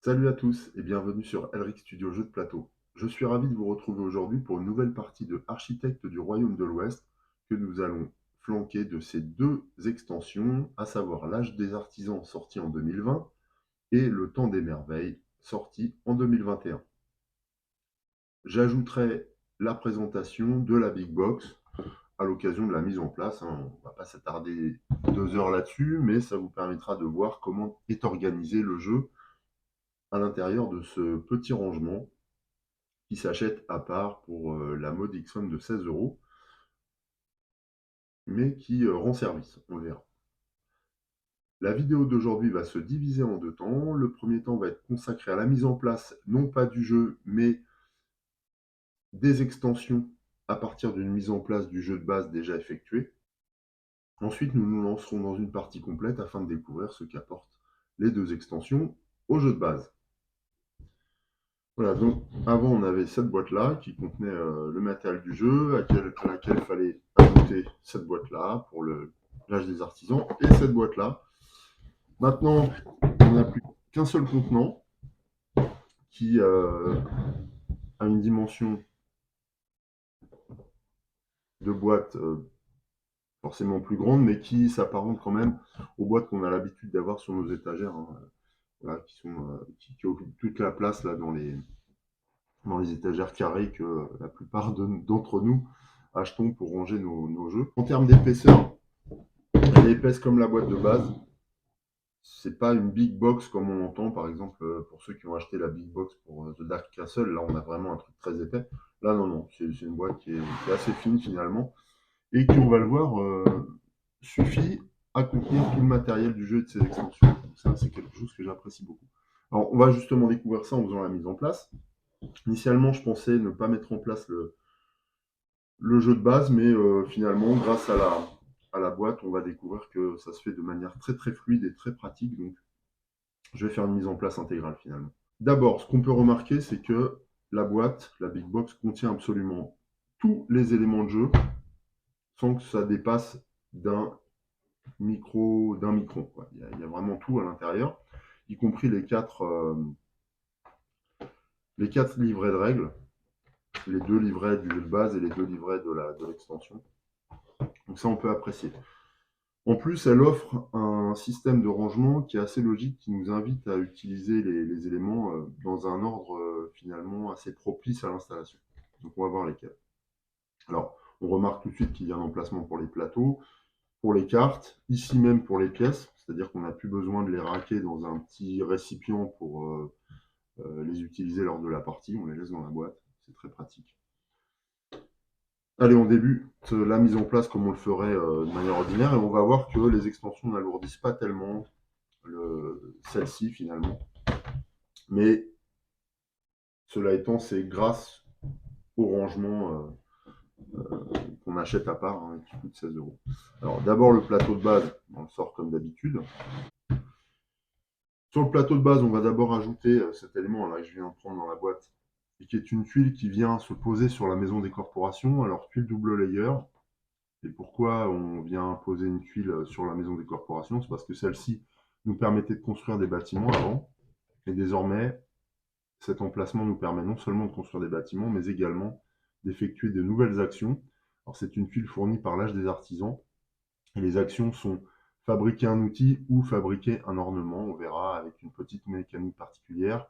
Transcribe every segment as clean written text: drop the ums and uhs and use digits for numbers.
Salut à tous et bienvenue sur Elric Studio Jeux de plateau. Je suis ravi de vous retrouver aujourd'hui pour une nouvelle partie de Architecte du Royaume de l'Ouest que nous allons flanquer de ces deux extensions, à savoir l'Âge des Artisans sorti en 2020 et le Temps des Merveilles sorti en 2021. J'ajouterai la présentation de la Big Box à l'occasion de la mise en place. On ne va pas s'attarder 2 heures là-dessus, mais ça vous permettra de voir comment est organisé le jeu à l'intérieur de ce petit rangement qui s'achète à part pour la modique somme de 16 euros, mais qui rend service, on le verra. La vidéo d'aujourd'hui va se diviser en deux temps. Le premier temps va être consacré à la mise en place, non pas du jeu, mais des extensions à partir d'une mise en place du jeu de base déjà effectué. Ensuite, nous nous lancerons dans une partie complète afin de découvrir ce qu'apportent les deux extensions au jeu de base. Voilà, donc avant on avait cette boîte-là qui contenait le matériel du jeu, à laquelle il fallait ajouter cette boîte-là pour l'âge des artisans, et cette boîte-là. Maintenant, on n'a plus qu'un seul contenant qui a une dimension de boîte forcément plus grande, mais qui s'apparente quand même aux boîtes qu'on a l'habitude d'avoir sur nos étagères, hein, voilà, qui occupent toute la place là dans les étagères carrées que la plupart d'entre nous achetons pour ranger nos jeux. En termes d'épaisseur, elle est épaisse comme la boîte de base. C'est pas une big box comme on entend, par exemple, pour ceux qui ont acheté la big box pour The Dark Castle. Là, on a vraiment un truc très épais. Là, non, non, c'est une boîte qui est assez fine finalement et qui, on va le voir, suffit à contenir tout le matériel du jeu et de ses extensions. Donc ça, c'est quelque chose que j'apprécie beaucoup. Alors, on va justement découvrir ça en faisant la mise en place. Initialement, je pensais ne pas mettre en place le jeu de base, mais finalement, grâce à la boîte, on va découvrir que ça se fait de manière très très fluide et très pratique. Donc, je vais faire une mise en place intégrale finalement. D'abord, ce qu'on peut remarquer, c'est que la boîte, la Big Box, contient absolument tous les éléments de jeu sans que ça dépasse d'un micron. Quoi. Il y a vraiment tout à l'intérieur, y compris les quatre livrets de règles, les deux livrets du jeu de base et les deux livrets de l'extension. Donc ça, on peut apprécier. En plus, elle offre un système de rangement qui est assez logique, qui nous invite à utiliser les éléments dans un ordre finalement assez propice à l'installation. Donc on va voir lesquels. Alors, on remarque tout de suite qu'il y a un emplacement pour les plateaux, pour les cartes, ici même pour les pièces, c'est-à-dire qu'on n'a plus besoin de les raquer dans un petit récipient pour les utiliser lors de la partie, on les laisse dans la boîte, c'est très pratique. Allez, on débute la mise en place comme on le ferait de manière ordinaire et on va voir que les extensions n'alourdissent pas tellement celle-ci finalement. Mais cela étant, c'est grâce au rangement qu'on achète à part, hein, qui coûte 16 euros. Alors d'abord le plateau de base, on le sort comme d'habitude. Sur le plateau de base, on va d'abord ajouter cet élément là que je viens de prendre dans la boîte, et qui est une tuile qui vient se poser sur la maison des corporations. Alors tuile double layer. Et pourquoi on vient poser une tuile sur la maison des corporations? C'est parce que celle-ci nous permettait de construire des bâtiments avant. Et désormais, cet emplacement nous permet non seulement de construire des bâtiments, mais également d'effectuer de nouvelles actions. Alors c'est une tuile fournie par l'âge des artisans. Et les actions sont fabriquer un outil ou fabriquer un ornement. On verra avec une petite mécanique particulière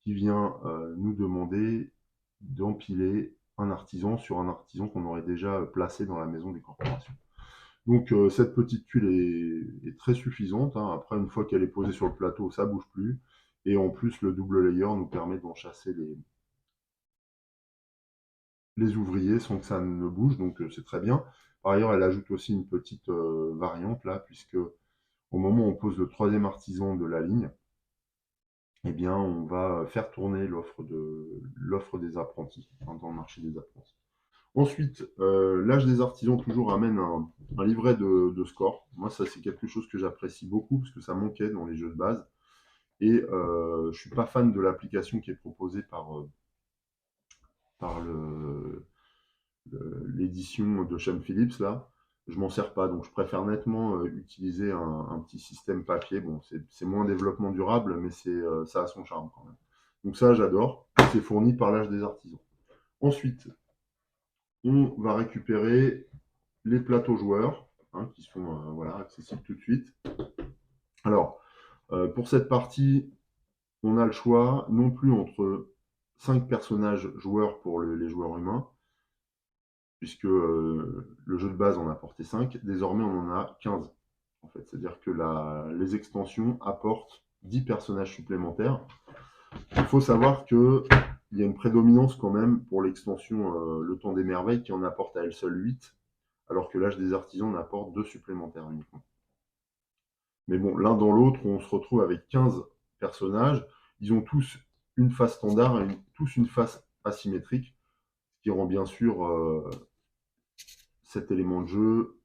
qui vient nous demander d'empiler un artisan sur un artisan qu'on aurait déjà placé dans la maison des corporations. Donc cette petite tuile est très suffisante, hein. Après, une fois qu'elle est posée sur le plateau, ça ne bouge plus. Et en plus, le double layer nous permet d'enchasser les ouvriers sans que ça ne bouge, donc c'est très bien. Par ailleurs, elle ajoute aussi une petite variante là, puisque au moment où on pose le troisième artisan de la ligne, eh bien, on va faire tourner l'offre des apprentis, hein, dans le marché des apprentis. Ensuite, l'âge des artisans toujours amène un livret de score. Moi, ça, c'est quelque chose que j'apprécie beaucoup parce que ça manquait dans les jeux de base. Et je ne suis pas fan de l'application qui est proposée par l'édition de Shem Phillips, là. je m'en sers pas, donc je préfère nettement utiliser un petit système papier. Bon, c'est moins développement durable, mais ça a son charme quand même. Donc ça, j'adore. C'est fourni par l'âge des artisans. Ensuite, on va récupérer les plateaux joueurs, hein, qui sont voilà, accessibles tout de suite. Alors, pour cette partie, on a le choix non plus entre 5 personnages joueurs pour les joueurs humains, puisque le jeu de base en a porté 5. Désormais, on en a 15. En fait, c'est-à-dire que les extensions apportent 10 personnages supplémentaires. Il faut savoir qu'il y a une prédominance quand même pour l'extension Le Temps des Merveilles qui en apporte à elle seule 8, alors que l'Âge des Artisans en apporte 2 supplémentaires uniquement. Mais bon, l'un dans l'autre, on se retrouve avec 15 personnages. Ils ont tous une face standard et tous une face asymétrique, ce qui rend bien sûr cet élément de jeu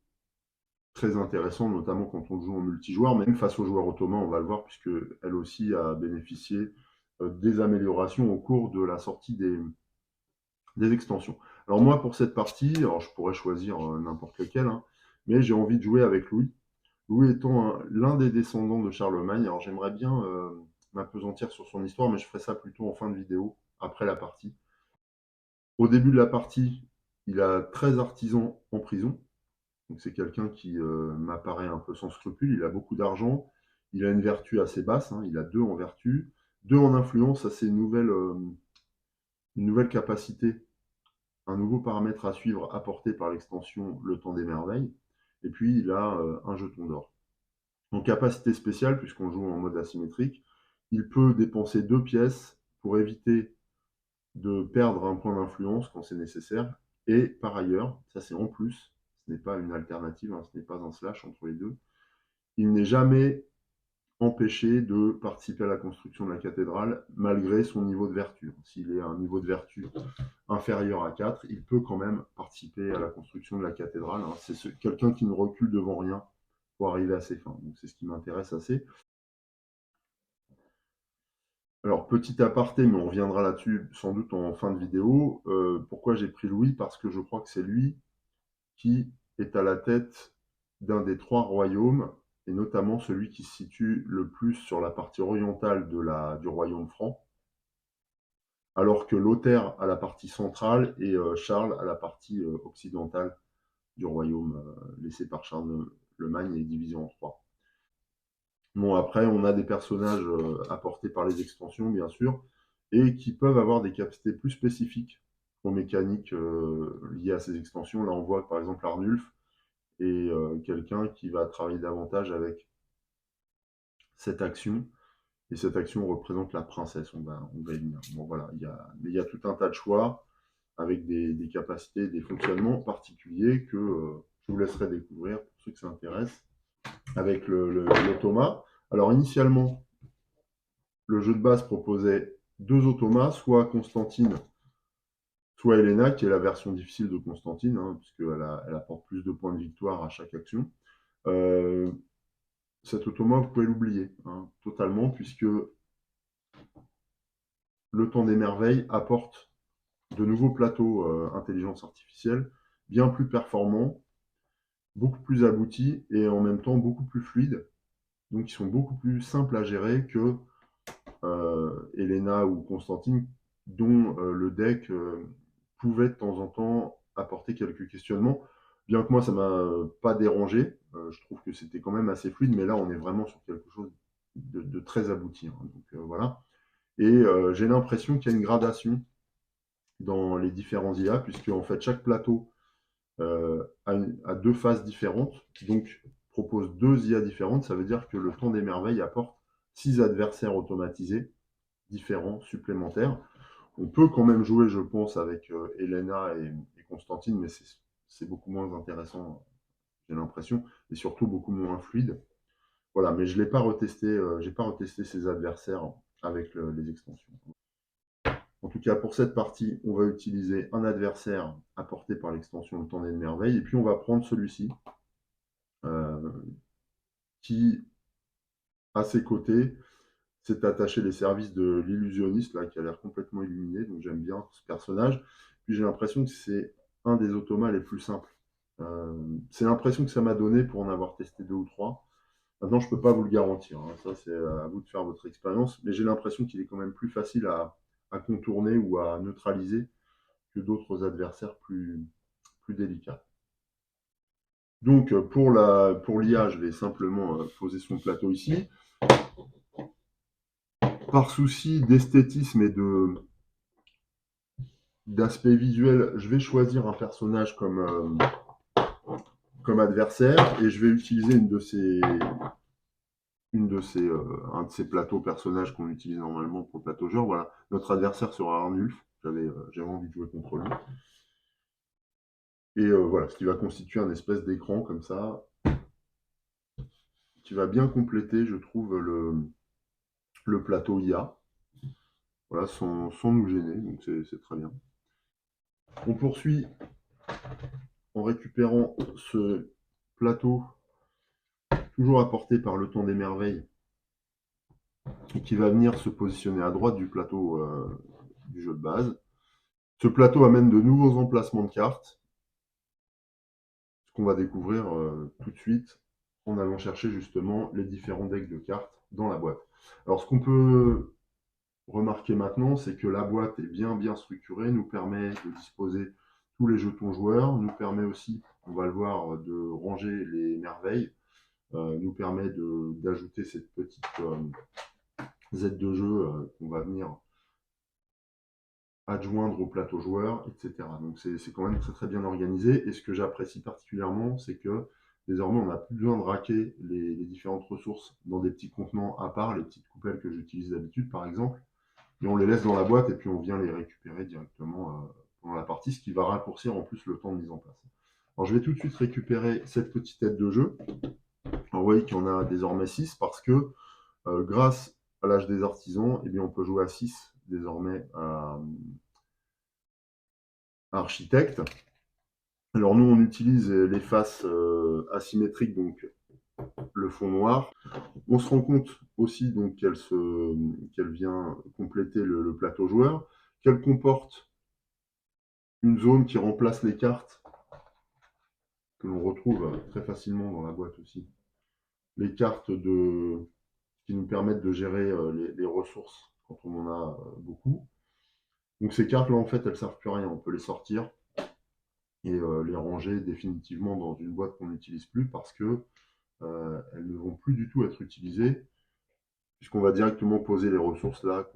très intéressant, notamment quand on joue en multijoueur, même face aux joueurs ottomans, on va le voir, puisque elle aussi a bénéficié des améliorations au cours de la sortie des extensions. Alors moi, pour cette partie, alors je pourrais choisir n'importe lequel, hein, mais j'ai envie de jouer avec Louis. Louis étant l'un des descendants de Charlemagne, alors j'aimerais bien m'appesantir sur son histoire, mais je ferai ça plutôt en fin de vidéo, après la partie. Au début de la partie, il a 13 artisans en prison. Donc c'est quelqu'un qui m'apparaît un peu sans scrupule. Il a beaucoup d'argent. Il a une vertu assez basse, hein. Il a 2 en vertu. 2 en influence, ça c'est une nouvelle capacité, un nouveau paramètre à suivre apporté par l'extension Le Temps des Merveilles. Et puis il a un jeton d'or. En capacité spéciale, puisqu'on joue en mode asymétrique, il peut dépenser 2 pièces pour éviter de perdre un point d'influence quand c'est nécessaire. Et par ailleurs, ça c'est en plus, ce n'est pas une alternative, hein, ce n'est pas un slash entre les deux, il n'est jamais empêché de participer à la construction de la cathédrale malgré son niveau de vertu. S'il est à un niveau de vertu inférieur à 4, il peut quand même participer à la construction de la cathédrale, hein. C'est quelqu'un qui ne recule devant rien pour arriver à ses fins. Donc c'est ce qui m'intéresse assez. Alors, petit aparté, mais on reviendra là-dessus sans doute en fin de vidéo. Pourquoi j'ai pris Louis? Parce que je crois que c'est lui qui est à la tête d'un des 3 royaumes, et notamment celui qui se situe le plus sur la partie orientale du royaume franc, alors que Lothaire a la partie centrale et Charles a la partie occidentale du royaume laissé par Charlemagne et divisé en 3. Bon, après, on a des personnages apportés par les extensions, bien sûr, et qui peuvent avoir des capacités plus spécifiques aux mécaniques liées à ces extensions. Là, on voit par exemple Arnulf est quelqu'un qui va travailler davantage avec cette action, et cette action représente la princesse, on va y venir. Bon, voilà, mais il y a tout un tas de choix avec des capacités, des fonctionnements particuliers que je vous laisserai découvrir pour ceux que ça intéresse avec l'automa. Alors, initialement, le jeu de base proposait 2 automas, soit Constantine, soit Helena, qui est la version difficile de Constantine, hein, puisqu'elle elle apporte plus de points de victoire à chaque action. Euh, Cet automa, vous pouvez l'oublier, hein, totalement, puisque Le Temps des Merveilles apporte de nouveaux plateaux intelligence artificielle, bien plus performants, beaucoup plus aboutis et en même temps beaucoup plus fluides. Donc, ils sont beaucoup plus simples à gérer que Helena ou Constantine, dont le deck pouvait de temps en temps apporter quelques questionnements. Bien que moi, ça m'a pas dérangé, je trouve que c'était quand même assez fluide, mais là, on est vraiment sur quelque chose de très abouti, hein. Donc voilà. Et j'ai l'impression qu'il y a une gradation dans les différents IA, puisque en fait, chaque plateau a 2 phases différentes, donc propose 2 IA différentes. Ça veut dire que le Temps des Merveilles apporte 6 adversaires automatisés différents, supplémentaires. On peut quand même jouer, je pense, avec Helena et Constantine, mais c'est beaucoup moins intéressant, j'ai l'impression, et surtout beaucoup moins fluide. Voilà, mais je n'ai pas retesté, j'ai pas retesté ces adversaires avec les extensions. En tout cas, pour cette partie, on va utiliser un adversaire apporté par l'extension Le Temps des Merveilles, et puis on va prendre celui-ci, euh, qui, à ses côtés, s'est attaché les services de l'illusionniste, là, qui a l'air complètement illuminé, donc j'aime bien ce personnage. Puis j'ai l'impression que c'est un des automas les plus simples C'est l'impression que ça m'a donné pour en avoir testé 2 ou 3. Maintenant, je ne peux pas vous le garantir, hein. Ça, c'est à vous de faire votre expérience. Mais j'ai l'impression qu'il est quand même plus facile à contourner ou à neutraliser que d'autres adversaires plus délicats. Donc, pour l'IA, je vais simplement poser son plateau ici. Par souci d'esthétisme et d'aspect visuel, je vais choisir un personnage comme adversaire et je vais utiliser un de ces plateaux personnages qu'on utilise normalement pour le plateau genre. Voilà, notre adversaire sera Arnulf. J'avais envie de jouer contre lui. Et voilà, ce qui va constituer un espèce d'écran comme ça, qui va bien compléter, je trouve, le plateau IA. Voilà, sans nous gêner, donc c'est très bien. On poursuit en récupérant ce plateau, toujours apporté par le Temps des Merveilles, et qui va venir se positionner à droite du plateau du jeu de base. Ce plateau amène de nouveaux emplacements de cartes, ce qu'on va découvrir tout de suite en allant chercher justement les différents decks de cartes dans la boîte. Alors, ce qu'on peut remarquer maintenant, c'est que la boîte est bien structurée, nous permet de disposer tous les jetons joueurs, nous permet aussi, on va le voir, de ranger les merveilles, nous permet d'ajouter cette petite Z de jeu qu'on va venir adjoindre au plateau joueur, etc. Donc c'est quand même très bien organisé. Et ce que j'apprécie particulièrement, c'est que désormais, on n'a plus besoin de raquer les différentes ressources dans des petits contenants à part, les petites coupelles que j'utilise d'habitude, par exemple. Et on les laisse dans la boîte et puis on vient les récupérer directement pendant la partie, ce qui va raccourcir en plus le temps de mise en place. Alors je vais tout de suite récupérer cette petite tête de jeu. Alors, vous voyez qu'il y en a désormais 6 parce que grâce à l'âge des artisans, eh bien, on peut jouer à 6 désormais à architecte. Alors nous, on utilise les faces asymétriques, donc le fond noir. On se rend compte aussi donc qu'elle vient compléter le plateau joueur, qu'elle comporte une zone qui remplace les cartes que l'on retrouve très facilement dans la boîte aussi. Les cartes qui nous permettent de gérer les ressources quand on en a beaucoup. Donc ces cartes-là, en fait, elles ne servent plus à rien. On peut les sortir et les ranger définitivement dans une boîte qu'on n'utilise plus parce que elles ne vont plus du tout être utilisées puisqu'on va directement poser les ressources là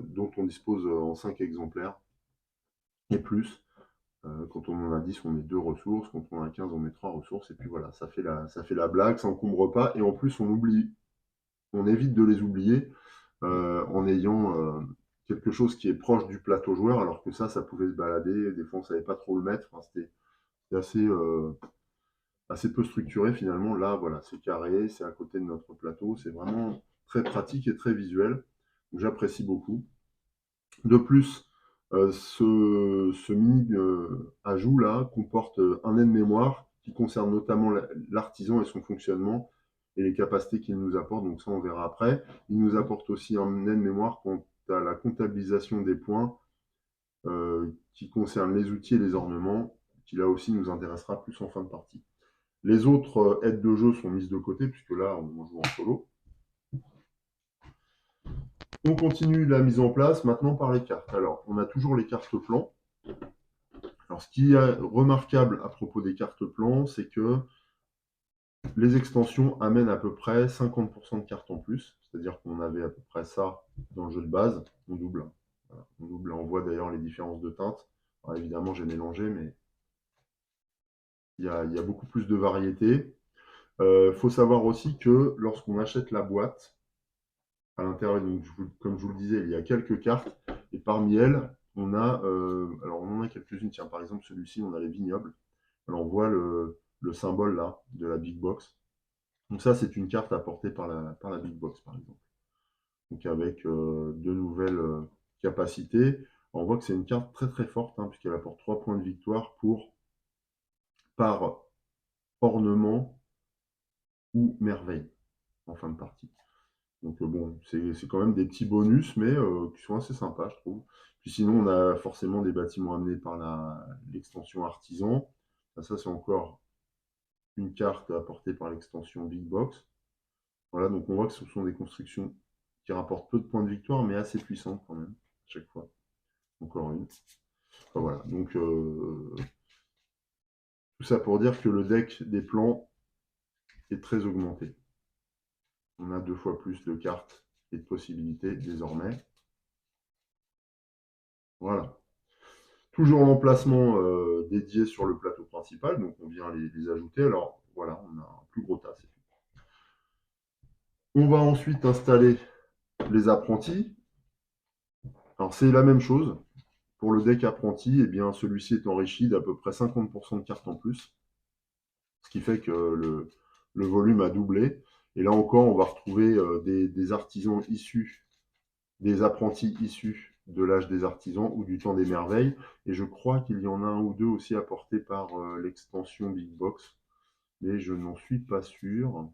dont on dispose en 5 exemplaires et plus. Quand on en a 10, on met 2 ressources. Quand on en a 15, on met 3 ressources. Et puis voilà, ça fait la blague, ça n'encombre pas. Et en plus, on évite de les oublier en ayant quelque chose qui est proche du plateau joueur, alors que ça pouvait se balader. Des fois, on ne savait pas trop le mettre. Enfin, c'était assez peu structuré finalement. Là, voilà, c'est carré, c'est à côté de notre plateau. C'est vraiment très pratique et très visuel. J'apprécie beaucoup. De plus, ce mini ajout là comporte un aide-mémoire qui concerne notamment l'artisan et son fonctionnement et les capacités qu'il nous apporte. Donc ça, on verra après. Il nous apporte aussi un aide-mémoire quant à la comptabilisation des points qui concerne les outils et les ornements, qui là aussi nous intéressera plus en fin de partie. Les autres aides de jeu sont mises de côté puisque là, on joue en solo. On continue la mise en place maintenant par les cartes. Alors, on a toujours les cartes plans. Alors, ce qui est remarquable à propos des cartes plans, c'est que les extensions amènent à peu près 50% de cartes en plus. C'est-à-dire qu'on avait à peu près ça dans le jeu de base. On double. Voilà. On double et on voit d'ailleurs les différences de teintes. Alors, évidemment, j'ai mélangé, mais il y a beaucoup plus de variété. Faut savoir aussi que lorsqu'on achète la boîte, à l'intérieur, donc, comme je vous le disais, il y a quelques cartes, et parmi elles, alors on en a quelques-unes, tiens, par exemple celui-ci, on a les vignobles. Alors on voit le symbole là, de la Big Box. Donc ça, c'est une carte apportée par la Big Box, par exemple. Donc avec de nouvelles capacités. On voit que c'est une carte très forte, hein, puisqu'elle apporte 3 points de victoire par ornement ou merveille en fin de partie. Donc bon, c'est quand même des petits bonus, mais qui sont assez sympas, je trouve. Puis sinon, on a forcément des bâtiments amenés par l'extension artisan, Ça, c'est encore une carte apportée par l'extension Big Box. Voilà, donc on voit que ce sont des constructions qui rapportent peu de points de victoire, mais assez puissantes quand même, à chaque fois. Encore une. Enfin, voilà, donc tout ça pour dire que le deck des plans est très augmenté. On a 2 fois plus de cartes et de possibilités désormais. Voilà. Toujours l'emplacement dédié sur le plateau principal, donc on vient les ajouter. Alors voilà, on a un plus gros tas. On va ensuite installer les apprentis. Alors c'est la même chose. Pour le deck apprenti, eh bien celui-ci est enrichi d'à peu près 50% de cartes en plus, ce qui fait que le volume a doublé. Et là encore, on va retrouver des artisans issus, des apprentis issus de l'âge des artisans ou du temps des merveilles. Et je crois qu'il y en a un ou deux aussi apportés par l'extension Big Box, mais je n'en suis pas sûr.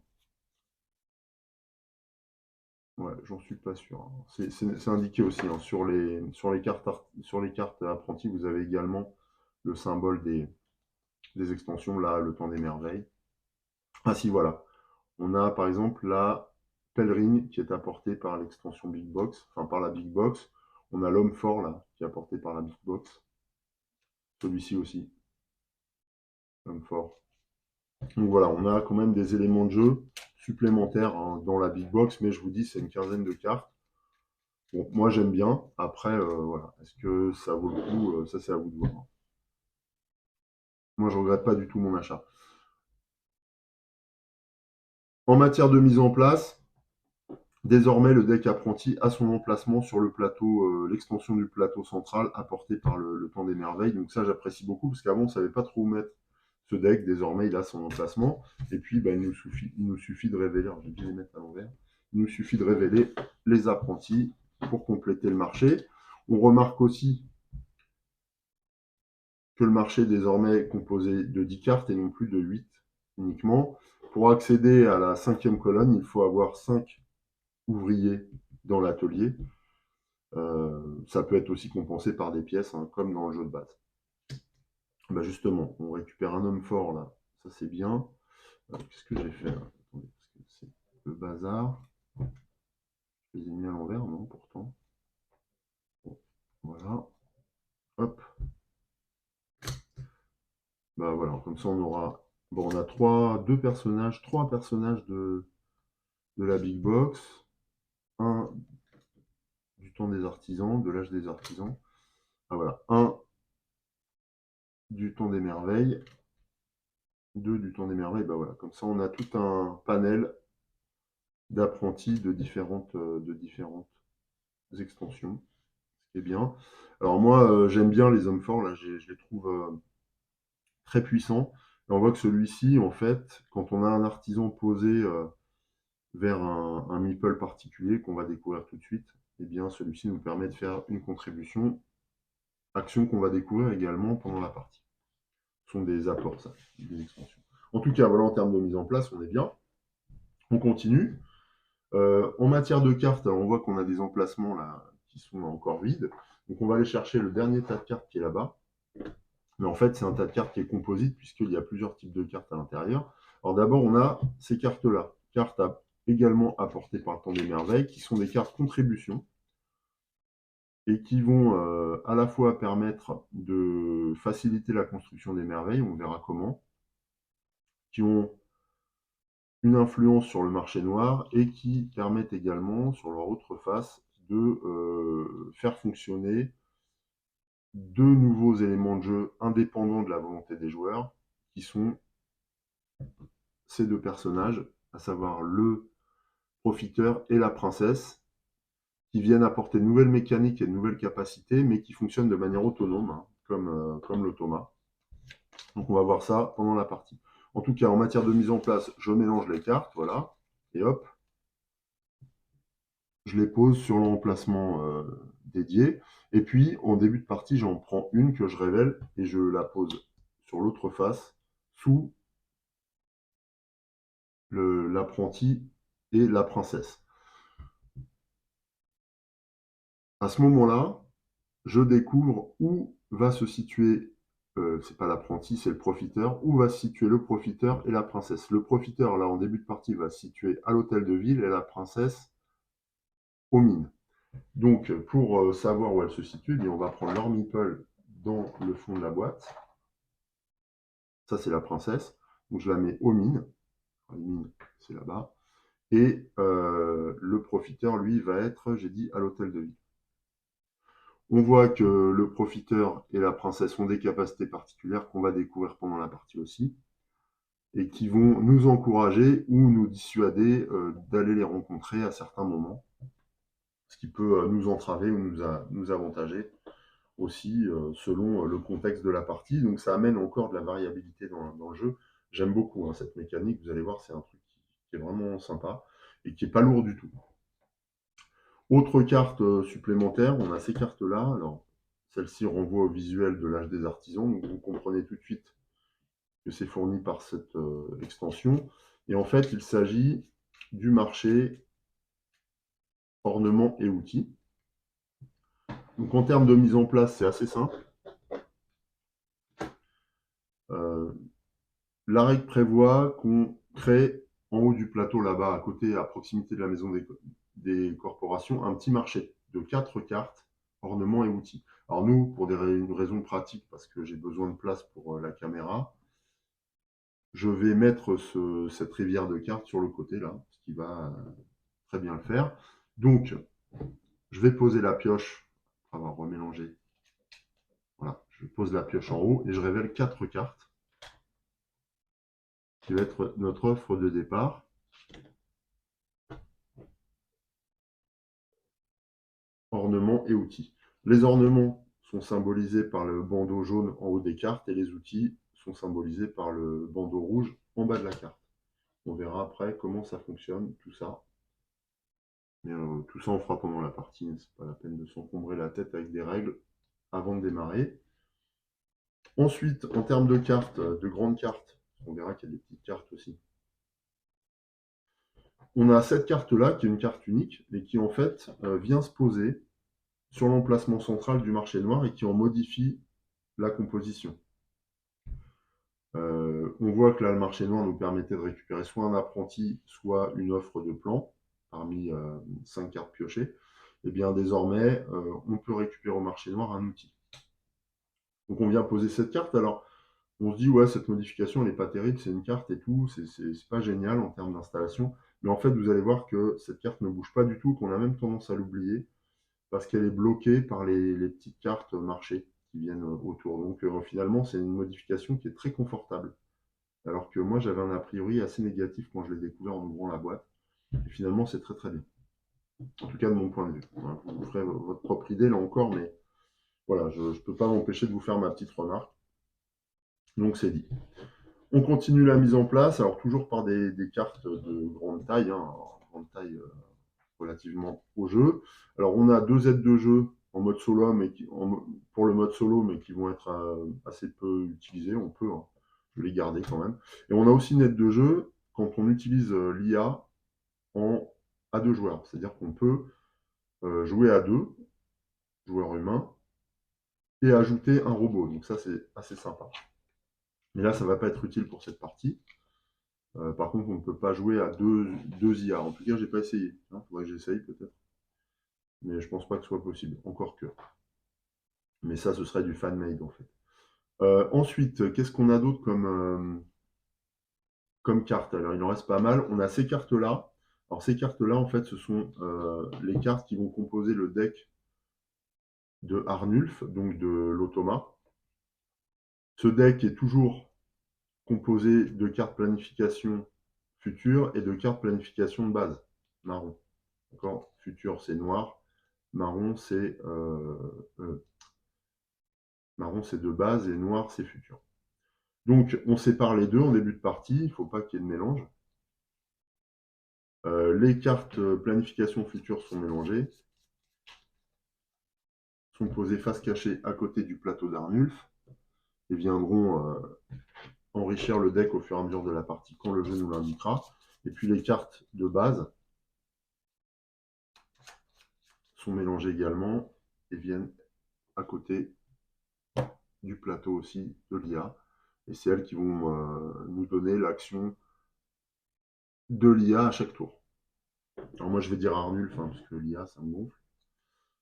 Ouais, j'en suis pas sûr, hein. C'est indiqué aussi, hein, sur les cartes apprentis, vous avez également le symbole des extensions, là, le temps des merveilles. Ah si, voilà. On a par exemple la pèlerine qui est apportée par l'extension Big Box, enfin par la Big Box. On a l'homme fort là, qui est apporté par la Big Box. Celui-ci aussi, l'homme fort. Donc voilà, on a quand même des éléments de jeu supplémentaires, hein, dans la Big Box, mais je vous dis, c'est une quinzaine de cartes. Bon, moi j'aime bien. Après, voilà, est-ce que ça vaut le coup? Ça, c'est à vous de voir. Moi, je regrette pas du tout mon achat. En matière de mise en place, désormais, le deck apprenti a son emplacement sur le plateau, l'extension du plateau central apporté par le temps des merveilles. Donc ça, j'apprécie beaucoup parce qu'avant, on ne savait pas trop où mettre ce deck. Désormais, il a son emplacement. Et puis, bah, il nous suffit de révéler, alors je vais bien les mettre à l'envers, il nous suffit de révéler les apprentis pour compléter le marché. On remarque aussi que le marché est désormais composé de 10 cartes et non plus de 8 uniquement. Pour accéder à la cinquième colonne, il faut avoir 5 ouvriers dans l'atelier. Ça peut être aussi compensé par des pièces, hein, comme dans le jeu de base. Bah justement, on récupère un homme fort là, ça c'est bien. Qu'est-ce que j'ai fait là? Attendez, parce que c'est le bazar. Je les ai mis à l'envers, non, pourtant. Bon, voilà. Hop. Bah voilà, comme ça on aura. Bon, on a trois personnages de la Big Box. Un du temps des artisans, de l'âge des artisans. Ah voilà, un du temps des merveilles. Deux du temps des merveilles, bah voilà, comme ça on a tout un panel d'apprentis de différentes extensions, ce qui est bien. Alors moi, j'aime bien les hommes forts, là, je les trouve très puissants. Et on voit que celui-ci, en fait, quand on a un artisan posé vers un meeple particulier qu'on va découvrir tout de suite, eh bien celui-ci nous permet de faire une contribution, action qu'on va découvrir également pendant la partie. Ce sont des apports, ça, des extensions. En tout cas, voilà, en termes de mise en place, on est bien. On continue. En matière de cartes, on voit qu'on a des emplacements là qui sont encore vides. Donc on va aller chercher le dernier tas de cartes qui est là-bas. Mais en fait, c'est un tas de cartes qui est composite puisqu'il y a plusieurs types de cartes à l'intérieur. Alors d'abord, on a ces cartes-là, cartes également apportées par le temps des merveilles, qui sont des cartes contribution et qui vont à la fois permettre de faciliter la construction des merveilles, on verra comment, qui ont une influence sur le marché noir et qui permettent également, sur leur autre face, de faire fonctionner deux nouveaux éléments de jeu indépendants de la volonté des joueurs, qui sont ces deux personnages, à savoir le profiteur et la princesse, qui viennent apporter de nouvelles mécaniques et de nouvelles capacités, mais qui fonctionnent de manière autonome, hein, comme l'automa. Donc on va voir ça pendant la partie. En tout cas, en matière de mise en place, je mélange les cartes, voilà, et hop, je les pose sur l'emplacement dédié. Et puis, en début de partie, j'en prends une que je révèle et je la pose sur l'autre face, sous l'apprenti et la princesse. À ce moment-là, je découvre où va se situer c'est pas l'apprenti, c'est le profiteur, où va se situer le profiteur et la princesse. Le profiteur, là, en début de partie, va se situer à l'hôtel de ville et la princesse aux mines. Donc, pour savoir où elle se situe, on va prendre leur meeple dans le fond de la boîte. Ça, c'est la princesse. Donc, je la mets aux mines. Les mines, c'est là-bas. Et le profiteur, lui, va être, j'ai dit, à l'hôtel de ville. On voit que le profiteur et la princesse ont des capacités particulières qu'on va découvrir pendant la partie aussi, et qui vont nous encourager ou nous dissuader d'aller les rencontrer à certains moments, ce qui peut nous entraver ou nous avantager aussi selon le contexte de la partie. Donc ça amène encore de la variabilité dans le jeu. J'aime beaucoup cette mécanique, vous allez voir, c'est un truc qui est vraiment sympa et qui n'est pas lourd du tout. Autre carte supplémentaire, on a ces cartes-là. Alors, celle-ci renvoie au visuel de l'âge des artisans, donc vous comprenez tout de suite que c'est fourni par cette extension. Et en fait, il s'agit du marché ornements et outils. Donc en termes de mise en place, c'est assez simple. La règle prévoit qu'on crée en haut du plateau là-bas, à côté, à proximité de la maison des corporations, un petit marché de 4 cartes, ornements et outils. Alors nous, pour une raison pratique, parce que j'ai besoin de place pour la caméra, je vais mettre cette rivière de cartes sur le côté là, ce qui va très bien le faire. Donc, je vais poser la pioche, après avoir remélangé. Voilà, je pose la pioche en haut et je révèle 4 cartes, qui va être notre offre de départ. Ornements et outils. Les ornements sont symbolisés par le bandeau jaune en haut des cartes et les outils sont symbolisés par le bandeau rouge en bas de la carte. On verra après comment ça fonctionne, tout ça. Mais tout ça, on fera pendant la partie. C'est pas la peine de s'encombrer la tête avec des règles avant de démarrer. Ensuite, en termes de cartes, de grandes cartes, on verra qu'il y a des petites cartes aussi. On a cette carte-là, qui est une carte unique, mais qui en fait vient se poser sur l'emplacement central du marché noir et qui en modifie la composition. On voit que là, le marché noir nous permettait de récupérer soit un apprenti, soit une offre de plan parmi 5 cartes piochées. Et bien désormais, on peut récupérer au marché noir un outil. Donc on vient poser cette carte. Alors, on se dit, ouais, cette modification, elle n'est pas terrible, c'est une carte et tout, c'est pas génial en termes d'installation. Mais en fait, vous allez voir que cette carte ne bouge pas du tout, qu'on a même tendance à l'oublier, parce qu'elle est bloquée par les petites cartes marché qui viennent autour. Donc finalement, c'est une modification qui est très confortable. Alors que moi, j'avais un a priori assez négatif quand je l'ai découvert en ouvrant la boîte. Et finalement, c'est très très bien. En tout cas, de mon point de vue. Voilà, vous ferez votre propre idée là encore, mais voilà, je ne peux pas m'empêcher de vous faire ma petite remarque. Donc c'est dit. On continue la mise en place, alors toujours par des cartes de grande taille, grande taille relativement au jeu. Alors on a 2 aides de jeu en mode solo, mais pour le mode solo, mais qui vont être assez peu utilisées. On peut les garder quand même. Et on a aussi une aide de jeu quand on utilise l'IA à 2 joueurs. C'est-à-dire qu'on peut jouer à 2 joueurs humains et ajouter un robot. Donc ça, c'est assez sympa. Mais là, ça ne va pas être utile pour cette partie. Par contre, on ne peut pas jouer à deux IA. En tout cas, je n'ai pas essayé. Il faudrait que j'essaye peut-être. Mais je ne pense pas que ce soit possible. Encore que. Mais ça, ce serait du fan-made en fait. Ensuite, qu'est-ce qu'on a d'autre comme carte? Alors, il en reste pas mal. On a ces cartes-là. Alors, ces cartes-là, en fait, ce sont les cartes qui vont composer le deck de Arnulf, donc de l'automa. Ce deck est toujours composé de cartes planification future et de cartes planification de base, marron. D'accord? Futur, c'est noir. Marron, c'est de base et noir, c'est futur. Donc, on sépare les deux en début de partie. Il ne faut pas qu'il y ait de mélange. Les cartes planification future sont mélangées, sont posées face cachée à côté du plateau d'Arnulf et viendront enrichir le deck au fur et à mesure de la partie quand le jeu nous l'indiquera. Et puis les cartes de base sont mélangées également et viennent à côté du plateau aussi de l'IA. Et c'est elles qui vont nous donner l'action de l'IA à chaque tour. Alors moi je vais dire Arnulf, parce que l'IA ça me gonfle.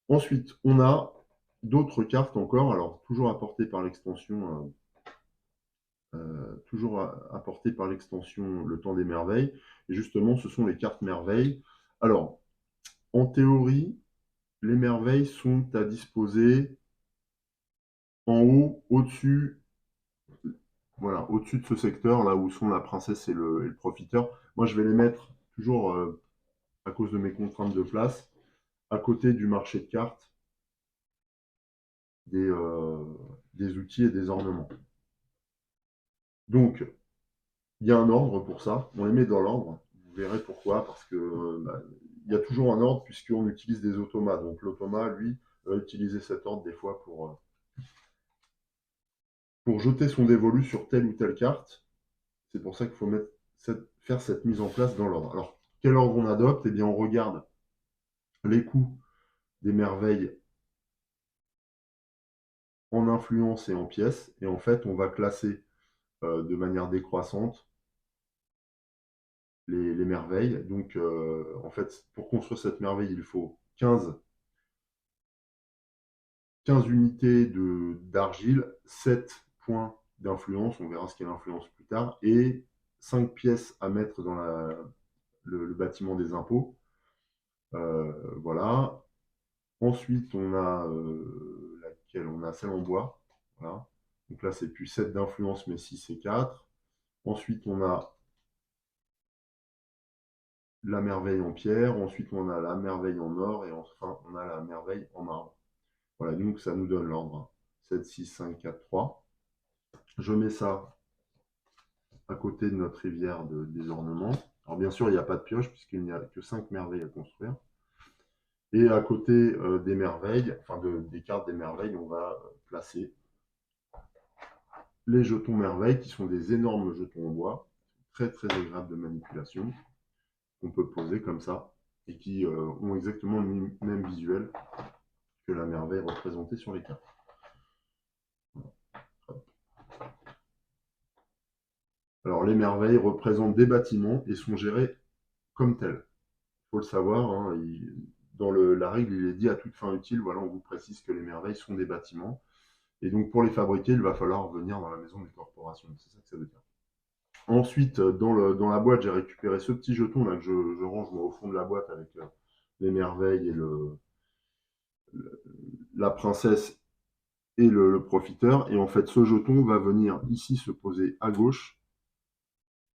Ensuite, on a d'autres cartes encore, alors toujours apportées par l'extension Le Temps des Merveilles. Et justement, ce sont les cartes merveilles. Alors, en théorie, les merveilles sont à disposer en haut, au-dessus, voilà, au-dessus de ce secteur, là où sont la princesse et le profiteur. Moi, je vais les mettre toujours, à cause de mes contraintes de place, à côté du marché de cartes, des outils et des ornements. Donc, il y a un ordre pour ça. On les met dans l'ordre. Vous verrez pourquoi. Parce que il y a toujours un ordre puisqu'on utilise des automas. Donc l'automa, lui, va utiliser cet ordre des fois pour jeter son dévolu sur telle ou telle carte. C'est pour ça qu'il faut faire cette mise en place dans l'ordre. Alors, quel ordre on adopte? Eh bien, on regarde les coûts des merveilles en influence et en pièces. Et en fait, on va classer de manière décroissante les merveilles. Donc, en fait, pour construire cette merveille, il faut 15 unités d'argile, 7 points d'influence, on verra ce qu'est l'influence plus tard, et 5 pièces à mettre dans le bâtiment des impôts. Voilà. Ensuite, on a laquelle? On a celle en bois. Voilà. Donc là, c'est plus 7 d'influence, mais 6 et 4. Ensuite, on a la merveille en pierre. Ensuite, on a la merveille en or. Et enfin, on a la merveille en marbre. Voilà, donc ça nous donne l'ordre. 7, 6, 5, 4, 3. Je mets ça à côté de notre rivière des ornements. Alors bien sûr, il n'y a pas de pioche puisqu'il n'y a que 5 merveilles à construire. Et à côté des merveilles, des cartes des merveilles, on va placer les jetons merveilles qui sont des énormes jetons en bois, très très agréables de manipulation, qu'on peut poser comme ça et qui ont exactement le même visuel que la merveille représentée sur les cartes. Alors les merveilles représentent des bâtiments et sont gérées comme tels. Il faut le savoir, dans la règle, il est dit à toute fin utile, voilà, on vous précise que les merveilles sont des bâtiments. Et donc pour les fabriquer, il va falloir venir dans la maison des corporations. C'est ça que ça veut dire. Ensuite, dans la boîte, j'ai récupéré ce petit jeton là que je range moi, au fond de la boîte avec les merveilles et la princesse et le profiteur. Et en fait, ce jeton va venir ici se poser à gauche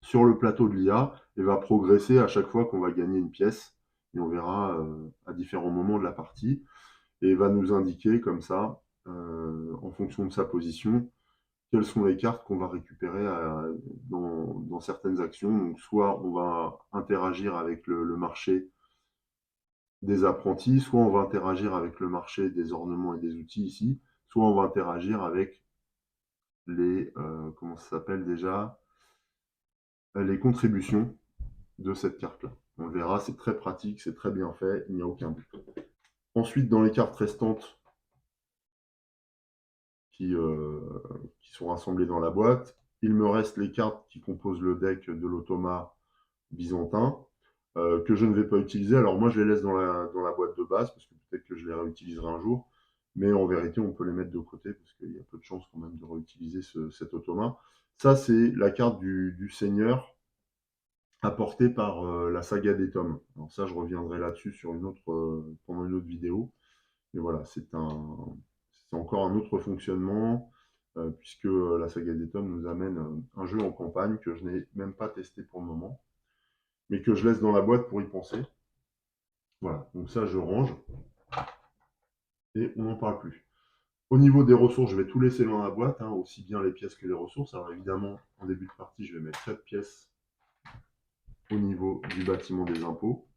sur le plateau de l'IA et va progresser à chaque fois qu'on va gagner une pièce. Et on verra à différents moments de la partie. Et va nous indiquer comme ça, en fonction de sa position, quelles sont les cartes qu'on va récupérer dans certaines actions. Donc, soit on va interagir avec le marché des apprentis, soit on va interagir avec le marché des ornements et des outils ici, soit on va interagir avec comment ça s'appelle déjà, les contributions de cette carte-là. On le verra, c'est très pratique, c'est très bien fait, il n'y a aucun but. Ensuite, dans les cartes restantes qui sont rassemblées dans la boîte, il me reste les cartes qui composent le deck de l'automa byzantin, que je ne vais pas utiliser. Alors moi, je les laisse dans la boîte de base, parce que peut-être que je les réutiliserai un jour. Mais en vérité, on peut les mettre de côté, parce qu'il y a peu de chances quand même de réutiliser cet automa. Ça, c'est la carte du seigneur apportée par la saga des tomes. Alors ça, je reviendrai là-dessus pendant une autre vidéo. Mais voilà, c'est encore un autre fonctionnement, puisque la saga des tomes nous amène un jeu en campagne que je n'ai même pas testé pour le moment, mais que je laisse dans la boîte pour y penser. Voilà, donc ça, je range et on n'en parle plus. Au niveau des ressources, je vais tout laisser dans la boîte, aussi bien les pièces que les ressources. Alors évidemment, en début de partie, je vais mettre 7 pièces au niveau du bâtiment des impôts.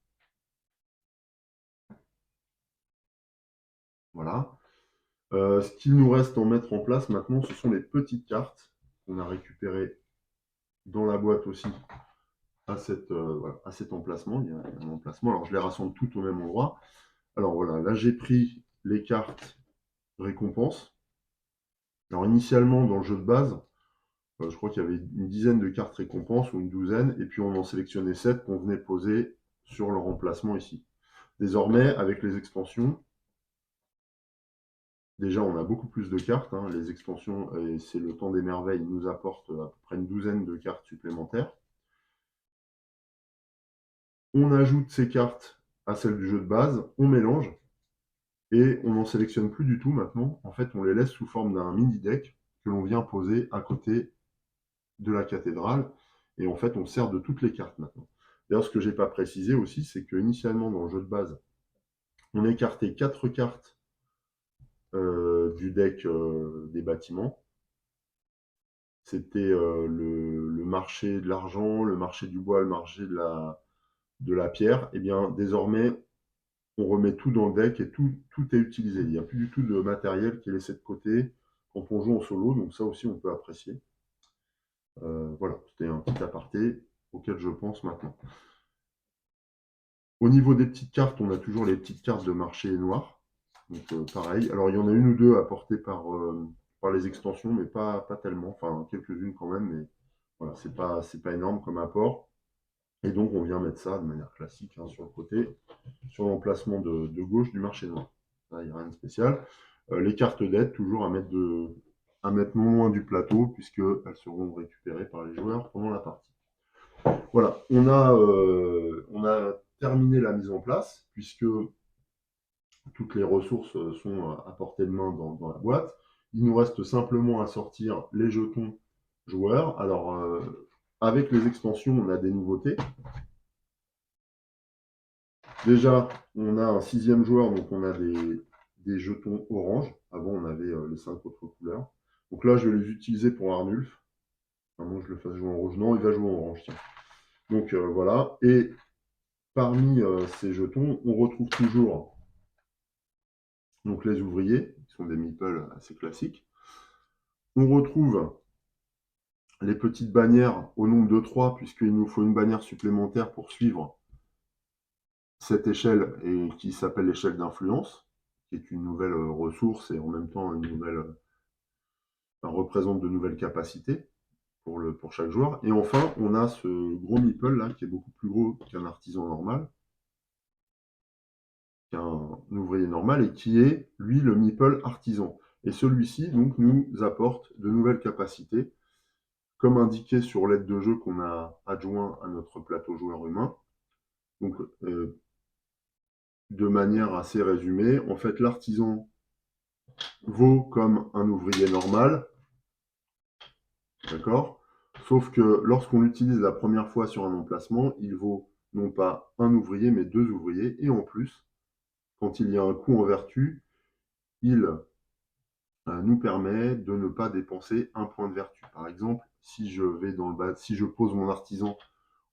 Voilà. Ce qu'il nous reste à mettre en place maintenant, ce sont les petites cartes qu'on a récupérées dans la boîte aussi à cet emplacement. Il y a un emplacement. Alors je les rassemble toutes au même endroit. Alors voilà, là j'ai pris les cartes récompenses. Alors initialement, dans le jeu de base, je crois qu'il y avait une dizaine de cartes récompenses ou une douzaine, et puis on en sélectionnait 7 qu'on venait poser sur leur emplacement ici. Désormais, avec les extensions, déjà on a beaucoup plus de cartes. Hein. Les extensions, et c'est le temps des merveilles, nous apportent à peu près une douzaine de cartes supplémentaires. On ajoute ces cartes à celles du jeu de base, on mélange, et on n'en sélectionne plus du tout maintenant. En fait, on les laisse sous forme d'un mini-deck que l'on vient poser à côté de la cathédrale. Et en fait, on sert de toutes les cartes maintenant. D'ailleurs, ce que je n'ai pas précisé aussi, c'est qu'initialement, dans le jeu de base, on écartait 4 cartes du deck des bâtiments. C'était le marché de l'argent, le marché du bois, le marché de la pierre. Et bien, désormais, on remet tout dans le deck et tout est utilisé. Il n'y a plus du tout de matériel qui est laissé de côté quand on joue en solo. Donc ça aussi, on peut apprécier. Voilà, c'était un petit aparté auquel je pense maintenant. Au niveau des petites cartes, on a toujours les petites cartes de marché noir. Donc pareil. Alors il y en a une ou deux apportées par les extensions, mais pas tellement. Enfin, quelques-unes quand même, mais voilà, c'est pas énorme comme apport. Et donc on vient mettre ça de manière classique hein, sur le côté, sur l'emplacement de gauche du marché noir. Là, il n'y a rien de spécial. Les cartes d'aide, toujours à mettre non loin du plateau, puisqu'elles seront récupérées par les joueurs pendant la partie. Voilà, on a terminé la mise en place, puisque toutes les ressources sont à portée de main dans la boîte. Il nous reste simplement à sortir les jetons joueurs. Alors, avec les extensions, on a des nouveautés. Déjà, on a un 6e joueur, donc on a des jetons orange. Avant, on avait les 5 autres couleurs. Donc là, je vais les utiliser pour Arnulf. Moi, je le fasse jouer en rouge. Non, il va jouer en orange, tiens. Donc voilà. Et parmi ces jetons, on retrouve toujours donc, les ouvriers, qui sont des meeples assez classiques. On retrouve les petites bannières au nombre de 3, puisqu'il nous faut une bannière supplémentaire pour suivre cette échelle et qui s'appelle l'échelle d'influence, qui est une nouvelle ressource et en même temps une nouvelle, représente de nouvelles capacités pour chaque joueur. Et enfin, on a ce gros meeple là, qui est beaucoup plus gros qu'un artisan normal, qu'un ouvrier normal, et qui est, lui, le meeple artisan. Et celui-ci, donc, nous apporte de nouvelles capacités, comme indiqué sur l'aide de jeu qu'on a adjoint à notre plateau joueur humain. Donc, de manière assez résumée, en fait, l'artisan vaut comme un ouvrier normal, d'accord? Sauf que lorsqu'on l'utilise la première fois sur un emplacement, il vaut non pas un ouvrier, mais 2 ouvriers. Et en plus, quand il y a un coût en vertu, il nous permet de ne pas dépenser un point de vertu. Par exemple, si je pose mon artisan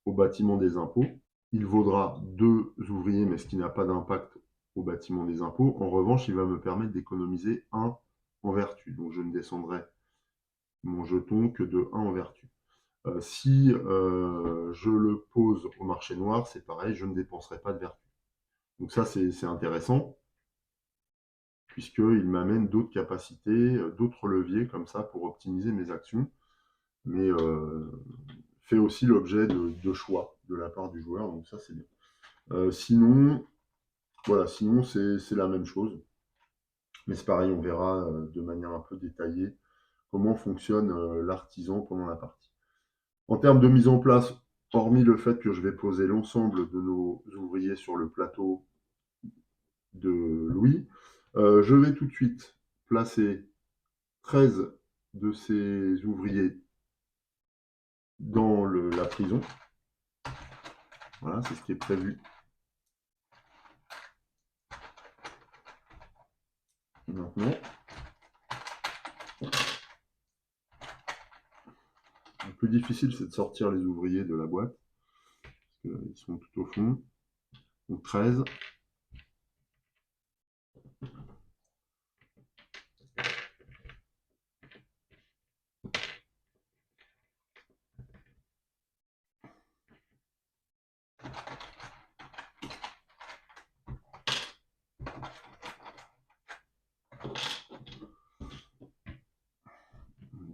au bâtiment des impôts, il vaudra 2 ouvriers, mais ce qui n'a pas d'impact au bâtiment des impôts. En revanche, il va me permettre d'économiser 1 en vertu. Donc je ne descendrai mon jeton que de 1 en vertu. Si je le pose au marché noir, c'est pareil, je ne dépenserai pas de vertu. Donc ça, c'est intéressant, puisqu'il m'amène d'autres capacités, d'autres leviers comme ça pour optimiser mes actions, mais fait aussi l'objet de choix de la part du joueur, donc ça c'est bien. Sinon, voilà, sinon c'est la même chose, mais c'est pareil, on verra de manière un peu détaillée comment fonctionne l'artisan pendant la partie. En termes de mise en place, hormis le fait que je vais poser l'ensemble de nos ouvriers sur le plateau de Louis, je vais tout de suite placer 13 de ces ouvriers dans la prison. Voilà, c'est ce qui est prévu maintenant. Le plus difficile, c'est de sortir les ouvriers de la boîte, parce qu'ils sont tout au fond. Donc 13.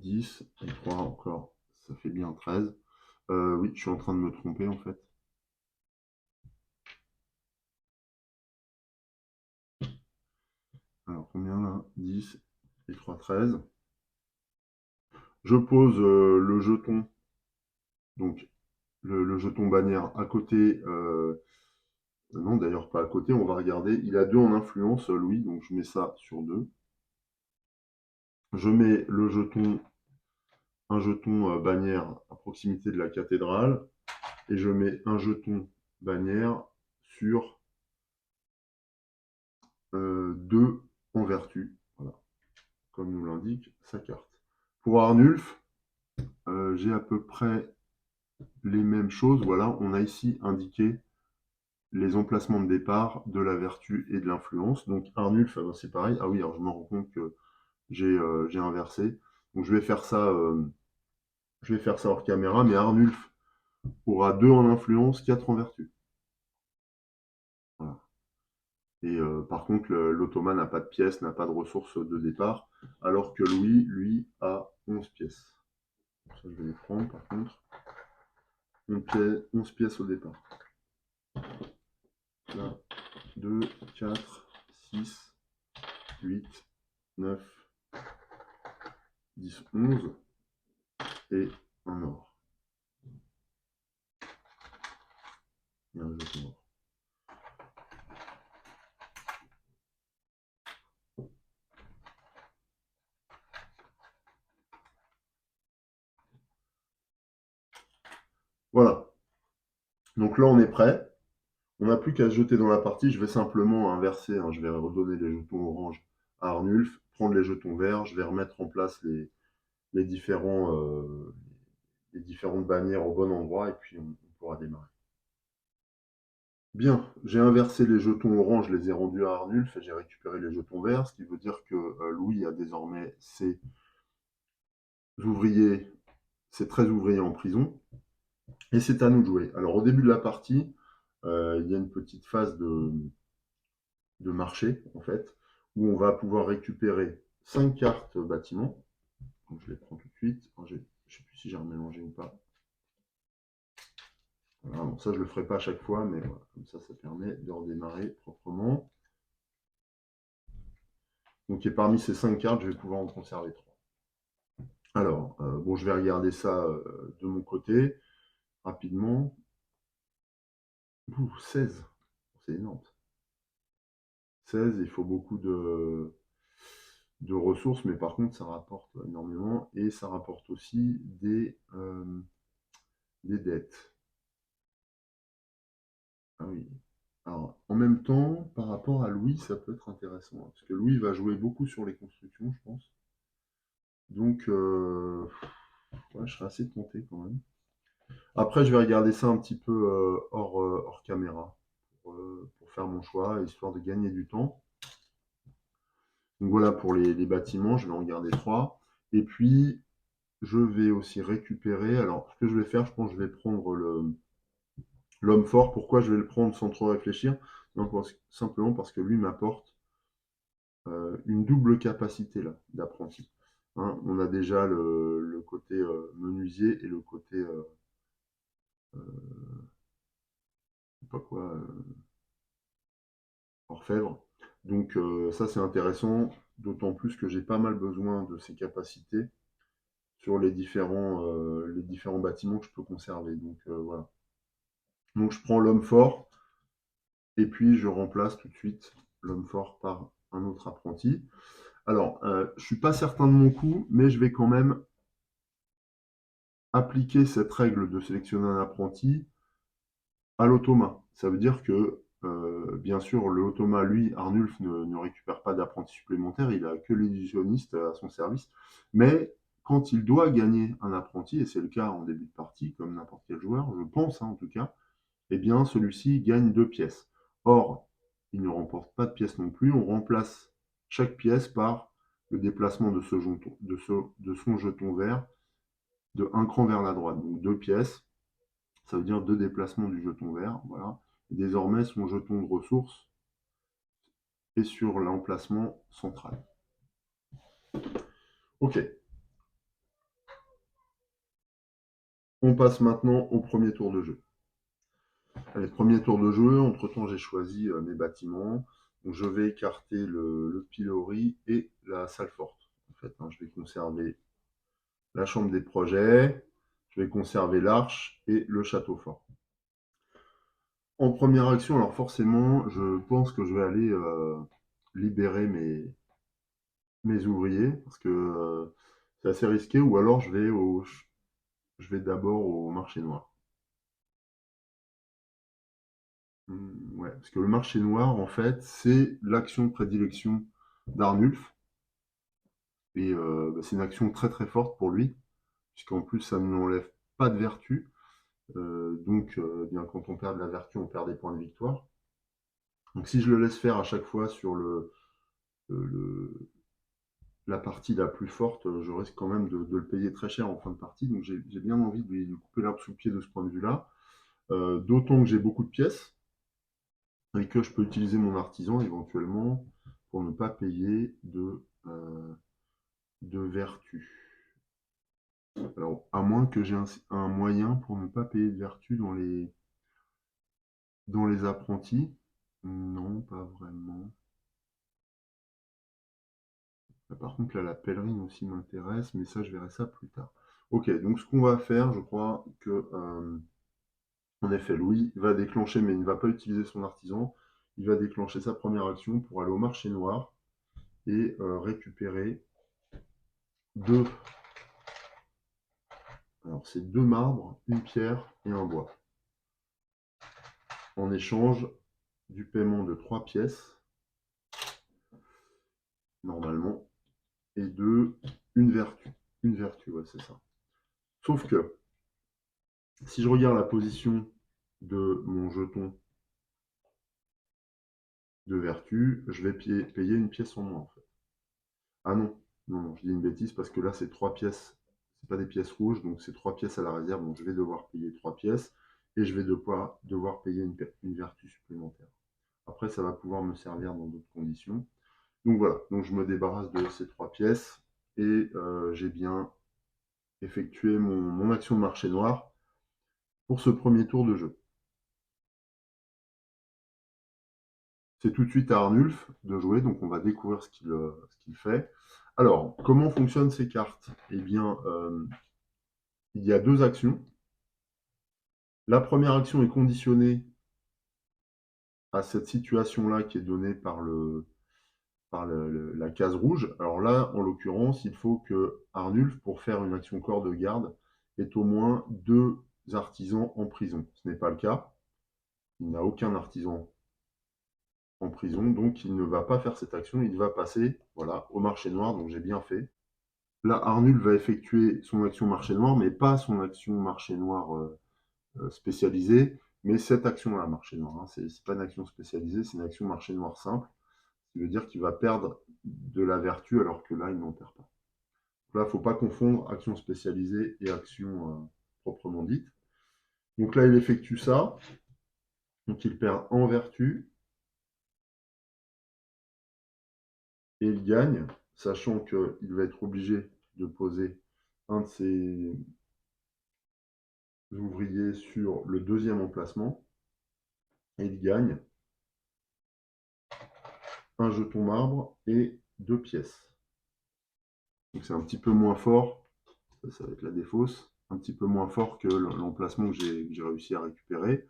10, et 3 encore, ça fait bien 13. Oui, je suis en train de me tromper en fait. Alors combien là? 10 et 3, 13. Je pose le jeton, donc le jeton bannière à côté. Non, d'ailleurs pas à côté, on va regarder. Il a 2 en influence, Louis, donc je mets ça sur 2. Je mets un jeton bannière à proximité de la cathédrale, et je mets un jeton bannière sur 2 en vertu, voilà, comme nous l'indique sa carte. Pour Arnulf, j'ai à peu près les mêmes choses. Voilà, on a ici indiqué les emplacements de départ de la vertu et de l'influence. Donc Arnulf, c'est pareil. Ah oui, alors je me rends compte que j'ai inversé. Donc je vais faire ça hors caméra, mais Arnulf aura 2 en influence, 4 en vertu. Voilà. Et par contre, l'Ottoman n'a pas de pièces, n'a pas de ressources de départ, alors que Louis, lui, a 11 pièces. Ça, je vais les prendre par contre. 11 pièces au départ. Là, 2, 4, 6, 8, 9, 10, 11 et un or. Et un jeton or. Voilà. Donc là, on est prêt. On n'a plus qu'à se jeter dans la partie. Je vais simplement inverser, hein. Je vais redonner les jetons orange à Arnulf, prendre les jetons verts. Je vais remettre en place les différentes bannières au bon endroit et puis on pourra démarrer. Bien, j'ai inversé les jetons orange, je les ai rendus à Arnulf et j'ai récupéré les jetons verts, ce qui veut dire que Louis a désormais ses ouvriers, ses 13 ouvriers en prison. Et c'est à nous de jouer. Alors au début de la partie, il y a une petite phase de marché, en fait, où on va pouvoir récupérer 5 cartes bâtiments. Donc je les prends tout de suite. Alors, je ne sais plus si j'ai remélangé ou pas. Voilà, bon, ça je le ferai pas à chaque fois, mais voilà, comme ça permet de redémarrer proprement. Donc et parmi ces 5 cartes, je vais pouvoir en conserver 3. Alors, bon, je vais regarder ça de mon côté, rapidement. Ouh, 16, c'est énorme. 16, il faut beaucoup de ressources, mais par contre, ça rapporte énormément, et ça rapporte aussi des dettes. Ah oui. Alors, en même temps, par rapport à Louis, ça peut être intéressant, hein, parce que Louis va jouer beaucoup sur les constructions, je pense. Donc, ouais, je serais assez tenté quand même. Après, je vais regarder ça un petit peu hors caméra pour faire mon choix, histoire de gagner du temps. Donc voilà pour les bâtiments, je vais en garder 3. Et puis, je vais aussi récupérer. Alors, ce que je vais faire, je pense que je vais prendre l'homme fort. Pourquoi je vais le prendre sans trop réfléchir? Donc, simplement parce que lui m'apporte une double capacité là d'apprenti. Hein, on a déjà le côté menuisier et le côté pas quoi, orfèvre. Donc ça c'est intéressant, d'autant plus que j'ai pas mal besoin de ces capacités sur les différents bâtiments que je peux conserver. Donc voilà. Donc je prends l'homme fort et puis je remplace tout de suite l'homme fort par un autre apprenti. Alors, je suis pas certain de mon coup, mais je vais quand même appliquer cette règle de sélectionner un apprenti à l'automa. Ça veut dire que, bien sûr, le automa, lui, Arnulf, ne récupère pas d'apprenti supplémentaire, il a que l'illusionniste à son service. Mais quand il doit gagner un apprenti, et c'est le cas en début de partie, comme n'importe quel joueur, je pense hein, en tout cas, eh bien celui-ci gagne 2 pièces. Or, il ne remporte pas de pièces non plus, on remplace chaque pièce par le déplacement de son jeton vert de un cran vers la droite. Donc 2 pièces, ça veut dire 2 déplacements du jeton vert. Voilà. Et désormais, son jeton de ressources est sur l'emplacement central. Ok. On passe maintenant au premier tour de jeu. Allez, premier tour de jeu, entre-temps j'ai choisi mes bâtiments. Donc, je vais écarter le pilori et la salle forte. En fait, hein, je vais conserver la chambre des projets, je vais conserver l'arche et le château fort. En première action, alors forcément, je pense que je vais aller libérer mes ouvriers, parce que c'est assez risqué, ou alors je vais d'abord au marché noir. Ouais, parce que le marché noir, en fait, c'est l'action de prédilection d'Arnulf, et bah, c'est une action très très forte pour lui, puisqu'en plus ça ne lui enlève pas de vertu. Donc, bien, quand on perd de la vertu, on perd des points de victoire. Donc, si je le laisse faire à chaque fois sur le- la partie la plus forte, je risque quand même de le payer très cher en fin de partie. Donc, j'ai bien envie de lui couper l'herbe sous le pied de ce point de vue-là. D'autant que j'ai beaucoup de pièces et que je peux utiliser mon artisan éventuellement pour ne pas payer de vertu. Alors, à moins que j'ai un moyen pour ne pas payer de vertu dans les apprentis. Non, pas vraiment. Par contre, là, la pèlerine aussi m'intéresse, mais ça, je verrai ça plus tard. Ok, donc ce qu'on va faire, je crois que, en effet, Louis va déclencher, mais il ne va pas utiliser son artisan. Il va déclencher sa première action pour aller au marché noir et récupérer deux. Alors, c'est deux marbres, une pierre et un bois. En échange du paiement de 3 pièces, normalement, et de une vertu. Une vertu, ouais, c'est ça. Sauf que, si je regarde la position de mon jeton de vertu, je vais payer une pièce en moins, en fait. Ah non, non, non, je dis une bêtise parce que là, c'est 3 pièces. C'est pas des pièces rouges, donc c'est 3 pièces à la réserve. Donc je vais devoir payer 3 pièces et je vais devoir payer une vertu supplémentaire. Après, ça va pouvoir me servir dans d'autres conditions. Donc voilà, donc je me débarrasse de ces 3 pièces et j'ai bien effectué mon action de marché noir pour ce premier tour de jeu. C'est tout de suite à Arnulf de jouer, donc on va découvrir ce qu'il fait. Alors, comment fonctionnent ces cartes? Eh bien, il y a deux actions. La première action est conditionnée à cette situation-là qui est donnée par la case rouge. Alors là, en l'occurrence, il faut que Arnulf, pour faire une action corps de garde, ait au moins 2 artisans en prison. Ce n'est pas le cas. Il n'a aucun artisan en prison, donc il ne va pas faire cette action. Il va passer, voilà, au marché noir, donc j'ai bien fait. Là, Arnulf va effectuer son action marché noir, mais pas son action marché noir spécialisée, mais cette action-là, marché noir, hein, c'est pas une action spécialisée, c'est une action marché noir simple, ce qui veut dire qu'il va perdre de la vertu alors que là, il n'en perd pas. Donc là, il ne faut pas confondre action spécialisée et action proprement dite. Donc là, il effectue ça, donc il perd en vertu, et il gagne, sachant qu'il va être obligé de poser un de ses ouvriers sur le deuxième emplacement, et il gagne un jeton marbre et 2 pièces. Donc c'est un petit peu moins fort, ça va être la défausse, un petit peu moins fort que l'emplacement que j'ai réussi à récupérer.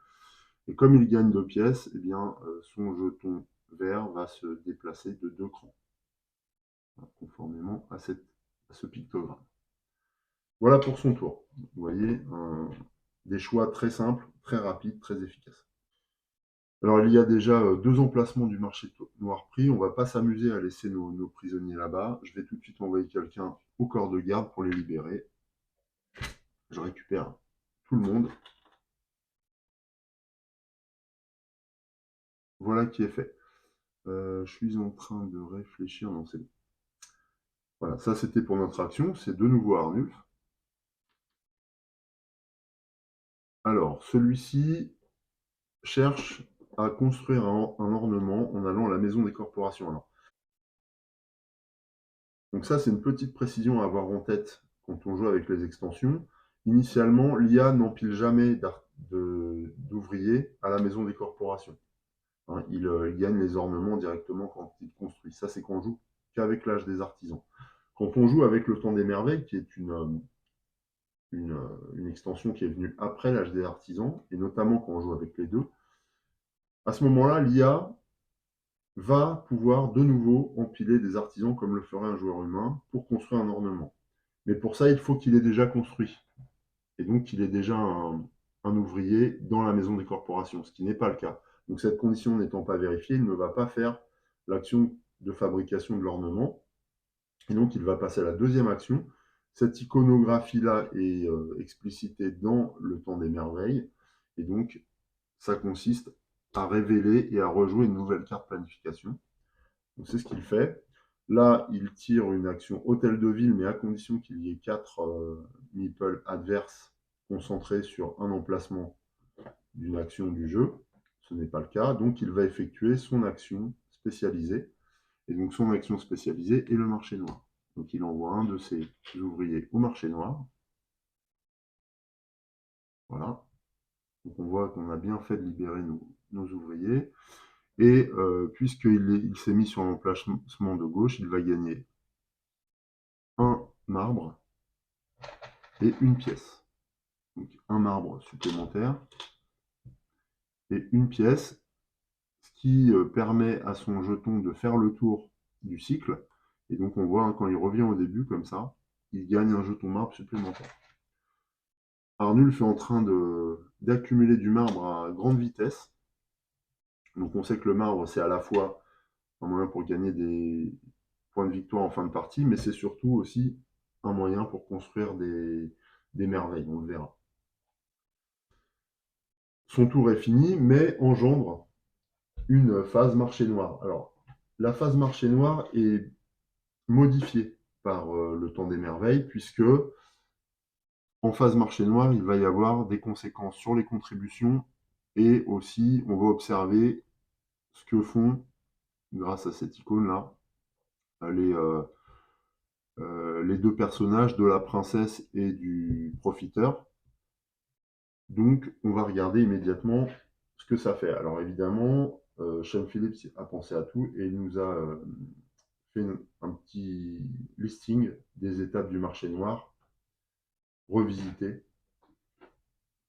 Et comme il gagne 2 pièces, eh bien, son jeton vert va se déplacer de 2 crans, conformément à ce pictogramme. Voilà pour son tour. Vous voyez, des choix très simples, très rapides, très efficaces. Alors, il y a déjà 2 emplacements du marché noir pris. On ne va pas s'amuser à laisser nos prisonniers là-bas. Je vais tout de suite envoyer quelqu'un au corps de garde pour les libérer. Je récupère tout le monde. Voilà qui est fait. Je suis en train de réfléchir. Non, c'est bon. Voilà, ça c'était pour notre action. C'est de nouveau Arnulf. Alors, celui-ci cherche à construire un ornement en allant à la maison des corporations. Alors, donc ça, c'est une petite précision à avoir en tête quand on joue avec les extensions. initialement, l'IA n'empile jamais d'ouvriers à la maison des corporations. Hein, il gagne les ornements directement quand il construit. Ça, c'est qu'on joue qu'avec l'âge des artisans. Quand on joue avec le temps des merveilles, qui est une extension qui est venue après l'âge des artisans, et notamment quand on joue avec les deux, à ce moment-là, l'IA va pouvoir de nouveau empiler des artisans comme le ferait un joueur humain pour construire un ornement. Mais pour ça, il faut qu'il ait déjà construit. Et donc qu'il ait déjà un ouvrier dans la maison des corporations, ce qui n'est pas le cas. Donc cette condition n'étant pas vérifiée, il ne va pas faire l'action de fabrication de l'ornement. Et donc il va passer à la deuxième action. Cette iconographie-là est explicitée dans le temps des merveilles. Et donc ça consiste à révéler et à rejouer une nouvelle carte planification. Donc c'est ce qu'il fait. Là, il tire une action hôtel de ville, mais à condition qu'il y ait 4 meeples adverses concentrés sur un emplacement d'une action du jeu. Ce n'est pas le cas. Donc il va effectuer son action spécialisée. Et donc son action spécialisée est le marché noir. Donc il envoie un de ses ouvriers au marché noir. Voilà. Donc on voit qu'on a bien fait de libérer nos ouvriers. Et puisqu'il s'est mis sur l'emplacement de gauche, il va gagner un marbre et une pièce. Donc un marbre supplémentaire et une pièce, ce qui permet à son jeton de faire le tour du cycle. Et donc on voit, hein, quand il revient au début comme ça, il gagne un jeton marbre supplémentaire. Arnulf est en train d'accumuler du marbre à grande vitesse. Donc on sait que le marbre, c'est à la fois un moyen pour gagner des points de victoire en fin de partie, mais c'est surtout aussi un moyen pour construire des merveilles, on le verra. Son tour est fini, mais engendre une phase marché noir. Alors, la phase marché noir est modifiée par le temps des merveilles, puisque en phase marché noir, il va y avoir des conséquences sur les contributions, et aussi, on va observer ce que font, grâce à cette icône-là, les deux personnages de la princesse et du profiteur. Donc, on va regarder immédiatement ce que ça fait. Alors, évidemment, Sean Phillips a pensé à tout et il nous a fait un petit listing des étapes du marché noir revisité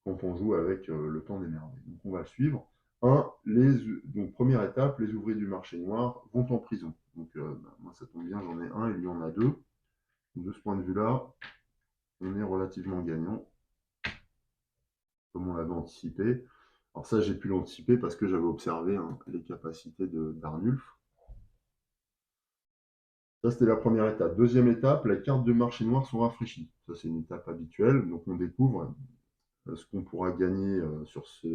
quand on joue avec le temps des merveilles. Donc, on va le suivre. Donc, première étape, les ouvriers du marché noir vont en prison. Donc, moi, ça tombe bien, j'en ai un, il y en a deux. De ce point de vue-là, on est relativement gagnant, comme on l'avait anticipé. Alors ça, j'ai pu l'anticiper parce que j'avais observé, hein, les capacités d'Arnulf. Ça, c'était la première étape. Deuxième étape, les cartes de marché noir sont rafraîchies. Ça, c'est une étape habituelle. Donc, on découvre ce qu'on pourra gagner sur cet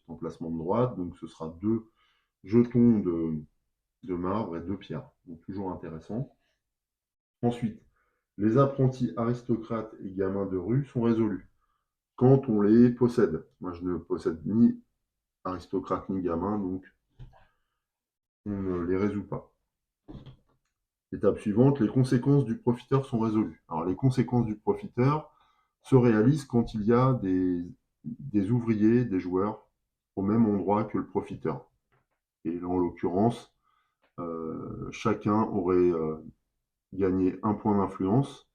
emplacement de droite. Donc, ce sera 2 jetons de marbre et 2 pierres. Donc, toujours intéressant. Ensuite, les apprentis aristocrates et gamins de rue sont résolus quand on les possède. Moi, je ne possède ni aristocrate ni gamin, donc on ne les résout pas. Étape suivante, les conséquences du profiteur sont résolues. Alors, les conséquences du profiteur se réalisent quand il y a des ouvriers, des joueurs, au même endroit que le profiteur. Et là, en l'occurrence, chacun aurait gagné un point d'influence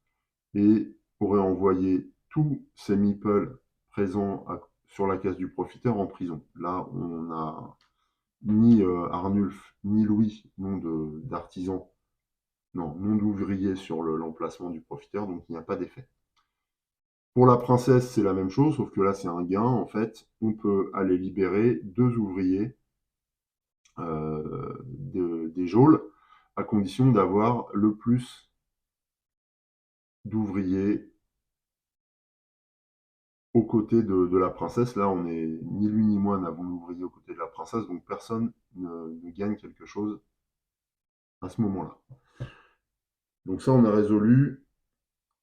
et aurait envoyé tous ses meeples présents sur la case du profiteur en prison. Là, on n'a ni Arnulf, ni Louis, nom d'artisan, non, nom d'ouvrier sur l'emplacement du profiteur, donc il n'y a pas d'effet. Pour la princesse, c'est la même chose, sauf que là, c'est un gain. En fait, on peut aller libérer 2 ouvriers des geôles, à condition d'avoir le plus d'ouvriers aux côtés de la princesse. Là, on est ni lui ni moi n'avons l'ouvrier aux côtés de la princesse, donc personne ne gagne quelque chose à ce moment-là. Donc ça, on a résolu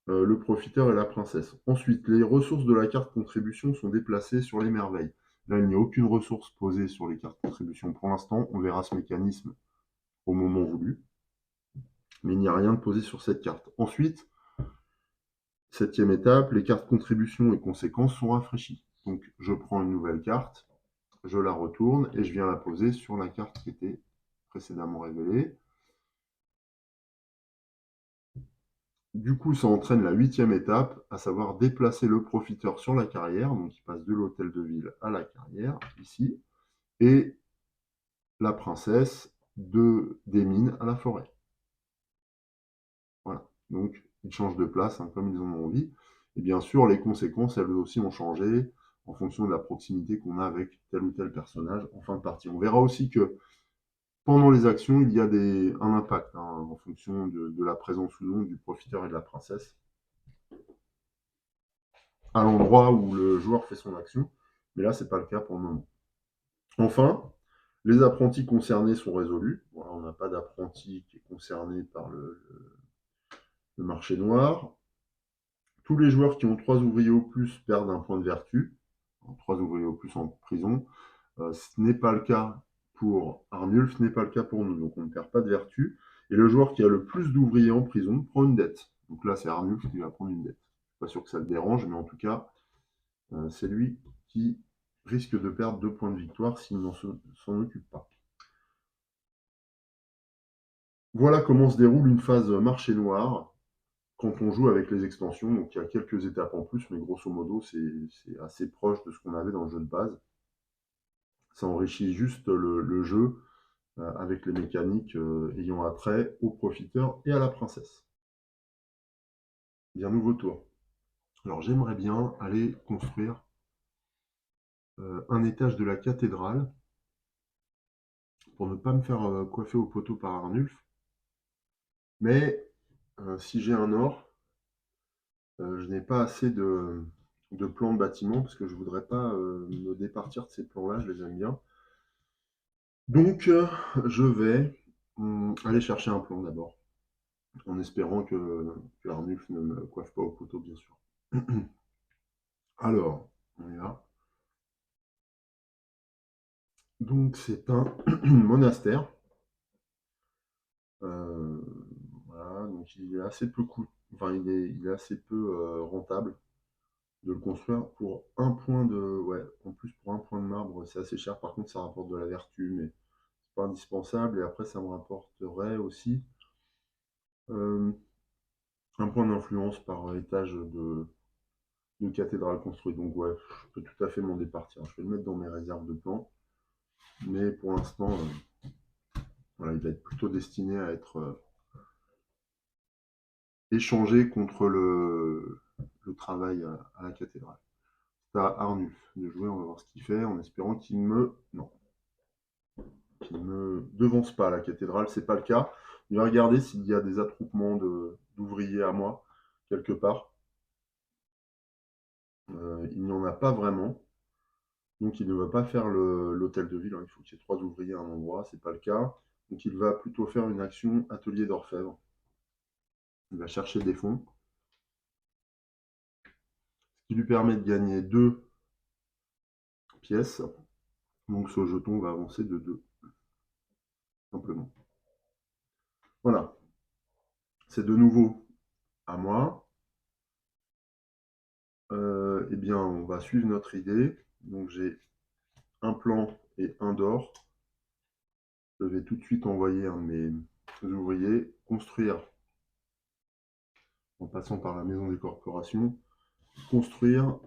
le profiteur et la princesse. Ensuite, les ressources de la carte contribution sont déplacées sur les merveilles. Là, il n'y a aucune ressource posée sur les cartes contribution pour l'instant. On verra ce mécanisme au moment voulu. Mais il n'y a rien de posé sur cette carte. Ensuite, Septième étape, les cartes contribution et conséquences sont rafraîchies. Donc je prends une nouvelle carte, je la retourne et je viens la poser sur la carte qui était précédemment révélée. Du coup, ça entraîne la huitième étape, à savoir déplacer le profiteur sur la carrière, donc il passe de l'hôtel de ville à la carrière, ici, et la princesse des mines à la forêt. Voilà, donc ils changent de place, hein, comme ils en ont envie. Et bien sûr, les conséquences, elles aussi ont changé en fonction de la proximité qu'on a avec tel ou tel personnage en fin de partie. On verra aussi que pendant les actions, il y a un impact, hein, en fonction de la présence ou non du profiteur et de la princesse à l'endroit où le joueur fait son action. Mais là, ce n'est pas le cas pour le moment. Enfin, les apprentis concernés sont résolus. Voilà, on n'a pas d'apprenti qui est concerné par le marché noir. Tous les joueurs qui ont 3 ouvriers au plus perdent un point de vertu. 3 ouvriers au plus en prison. Ce n'est pas le cas pour Arnulf, ce n'est pas le cas pour nous. Donc on ne perd pas de vertu. Et le joueur qui a le plus d'ouvriers en prison prend une dette. Donc là, c'est Arnulf qui va prendre une dette. Je ne suis pas sûr que ça le dérange, mais en tout cas, c'est lui qui risque de perdre 2 points de victoire s'il ne s'en occupe pas. Voilà comment se déroule une phase marché noir quand on joue avec les extensions. Donc il y a quelques étapes en plus, mais grosso modo, c'est assez proche de ce qu'on avait dans le jeu de base. Ça enrichit juste le jeu avec les mécaniques ayant attrait au profiteur et à la princesse. Bien, nouveau tour. Alors j'aimerais bien aller construire un étage de la cathédrale pour ne pas me faire coiffer au poteau par Arnulf. Mais si j'ai un or, je n'ai pas assez de plans de bâtiment parce que je ne voudrais pas me départir de ces plans-là, je les aime bien. Donc je vais aller chercher un plan d'abord, en espérant que Arnulf ne me coiffe pas au poteau, bien sûr. Alors, on est là. Donc c'est un monastère. Euh, voilà, donc il est assez peu il est assez peu rentable de le construire pour un point ouais, en plus pour un point de marbre, c'est assez cher. Par contre, ça rapporte de la vertu, mais c'est pas indispensable. Et après, ça me rapporterait aussi euh, un point d'influence par étage de cathédrale construite. Donc ouais, je peux tout à fait m'en départir. Je vais le mettre dans mes réserves de plans, mais pour l'instant, voilà, il va être plutôt destiné à être échangé contre le travail à la cathédrale. C'est à Arnulf de jouer, on va voir ce qu'il fait, en espérant qu'il non, qu'il ne me devance pas à la cathédrale, c'est pas le cas. Il va regarder s'il y a des attroupements d'ouvriers à moi, quelque part. Il n'y en a pas vraiment. Donc il ne va pas faire l'hôtel de ville, hein. Il faut qu'il y ait 3 ouvriers à un endroit, c'est pas le cas. Donc il va plutôt faire une action atelier d'orfèvre. Il va chercher des fonds, ce qui lui permet de gagner 2 pièces. Donc ce jeton va avancer de 2, simplement. Voilà, c'est de nouveau à moi. Eh bien, on va suivre notre idée. Donc j'ai un plan et un d'or. Je vais tout de suite envoyer un de mes ouvriers construire, en passant par la maison des corporations, construire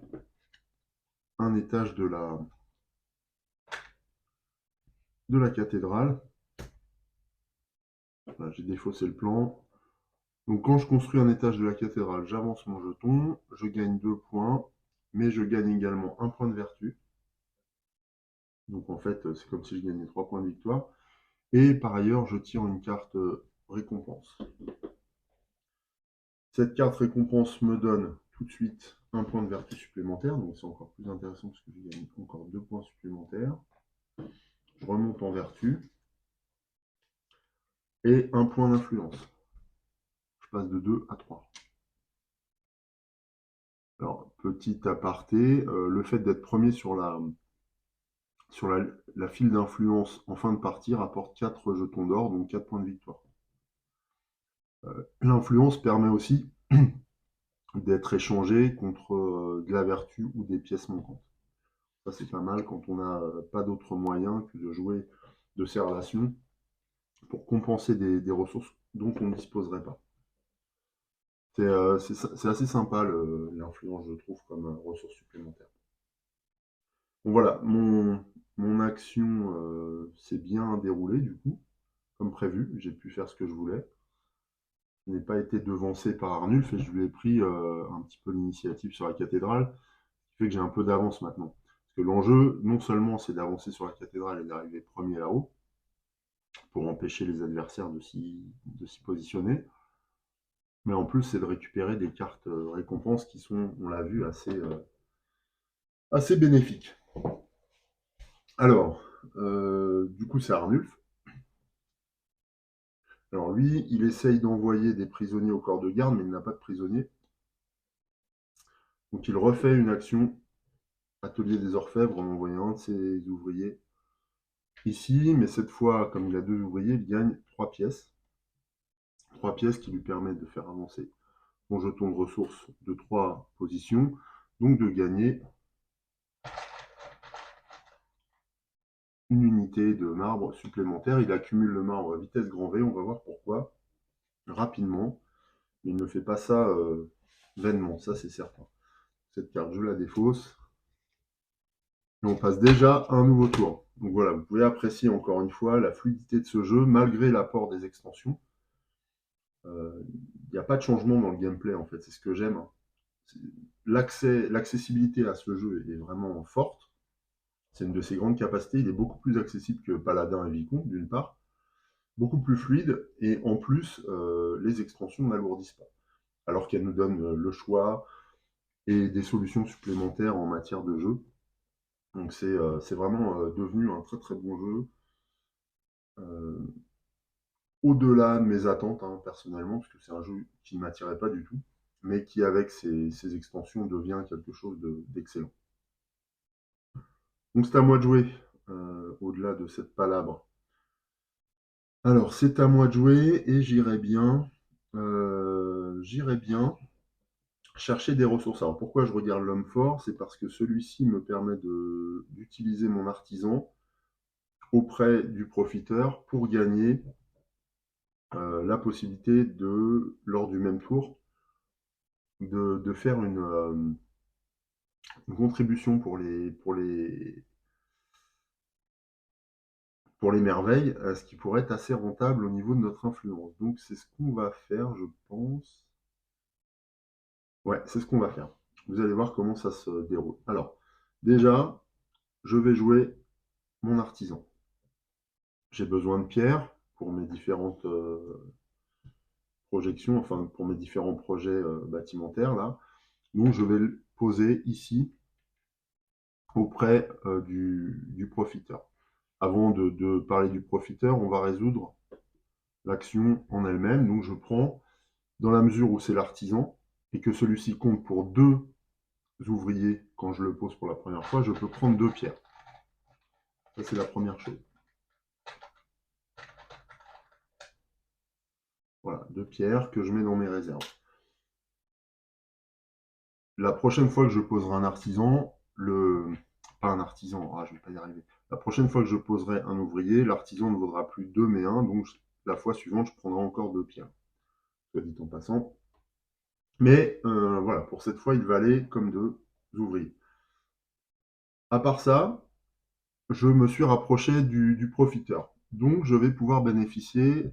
un étage de la cathédrale. Voilà, j'ai défaussé le plan. Donc quand je construis un étage de la cathédrale, j'avance mon jeton, je gagne 2 points, mais je gagne également un point de vertu. Donc en fait, c'est comme si je gagnais 3 points de victoire. Et par ailleurs, je tire une carte récompense. Cette carte récompense me donne tout de suite un point de vertu supplémentaire, donc c'est encore plus intéressant parce que je gagne encore 2 points supplémentaires. Je remonte en vertu. Et un point d'influence. Je passe de 2 à 3. Alors, petit aparté, le fait d'être premier sur la file d'influence en fin de partie rapporte 4 jetons d'or, donc 4 points de victoire. L'influence permet aussi d'être échangé contre de la vertu ou des pièces manquantes. Ça, c'est pas mal quand on n'a pas d'autre moyen que de jouer de ces relations pour compenser des ressources dont on ne disposerait pas. C'est assez sympa l'influence, je trouve, comme ressource supplémentaire. Bon, voilà, mon action s'est bien déroulée du coup, comme prévu. J'ai pu faire ce que je voulais. Je n'ai pas été devancé par Arnulf et je lui ai pris un petit peu l'initiative sur la cathédrale, ce qui fait que j'ai un peu d'avance maintenant. Parce que l'enjeu, non seulement c'est d'avancer sur la cathédrale et d'arriver premier là-haut, pour empêcher les adversaires de s'y positionner, mais en plus c'est de récupérer des cartes récompenses qui sont, on l'a vu, assez bénéfiques. Alors, du coup c'est Arnulf. Alors lui, il essaye d'envoyer des prisonniers au corps de garde, mais il n'a pas de prisonniers. Donc il refait une action atelier des orfèvres en envoyant un de ses ouvriers ici, mais cette fois, comme il a 2 ouvriers, il gagne 3 pièces. 3 pièces qui lui permettent de faire avancer son jeton de ressources de 3 positions, donc de gagner une unité de marbre supplémentaire. Il accumule le marbre à vitesse grand V, on va voir pourquoi, rapidement. Il ne fait pas ça vainement, ça c'est certain. Cette carte, je la défausse. Et on passe déjà à un nouveau tour. Donc voilà, vous pouvez apprécier encore une fois la fluidité de ce jeu, malgré l'apport des extensions. Il n'y a pas de changement dans le gameplay, en fait, c'est ce que j'aime. L'accessibilité à ce jeu est vraiment forte. C'est une de ses grandes capacités. Il est beaucoup plus accessible que Paladin et Vicomte, d'une part. Beaucoup plus fluide, et en plus, les extensions n'alourdissent pas. Alors qu'elles nous donnent le choix et des solutions supplémentaires en matière de jeu. Donc c'est vraiment devenu un très très bon jeu. Au-delà de mes attentes, hein, personnellement, parce que c'est un jeu qui ne m'attirait pas du tout, mais qui, avec ses extensions, devient quelque chose d'excellent. Donc c'est à moi de jouer, au-delà de cette palabre. Alors, c'est à moi de jouer, et j'irai bien chercher des ressources. Alors, pourquoi je regarde l'homme fort? C'est parce que celui-ci me permet d'utiliser mon artisan auprès du profiteur pour gagner la possibilité lors du même tour, de faire une contribution pour les merveilles, ce qui pourrait être assez rentable au niveau de notre influence. Donc c'est ce qu'on va faire, je pense. Ouais, c'est ce qu'on va faire. Vous allez voir comment ça se déroule. Alors, déjà, je vais jouer mon artisan. J'ai besoin de pierres pour mes différentes projections, enfin pour mes différents projets bâtimentaires là. Donc je vais le poser ici auprès du profiteur. Avant de parler du profiteur, on va résoudre l'action en elle-même. Donc je prends, dans la mesure où c'est l'artisan, et que celui-ci compte pour 2 ouvriers quand je le pose pour la première fois, je peux prendre 2 pierres. Ça, c'est la première chose. Voilà, 2 pierres que je mets dans mes réserves. La prochaine fois que je poserai un artisan, pas un artisan, je ne vais pas y arriver. La prochaine fois que je poserai un ouvrier, l'artisan ne vaudra plus 2 mais 1, donc la fois suivante, je prendrai encore 2 pierres. Soit dit en passant. Mais voilà, pour cette fois, il valait comme 2 ouvriers. À part ça, je me suis rapproché du profiteur. Donc, je vais pouvoir bénéficier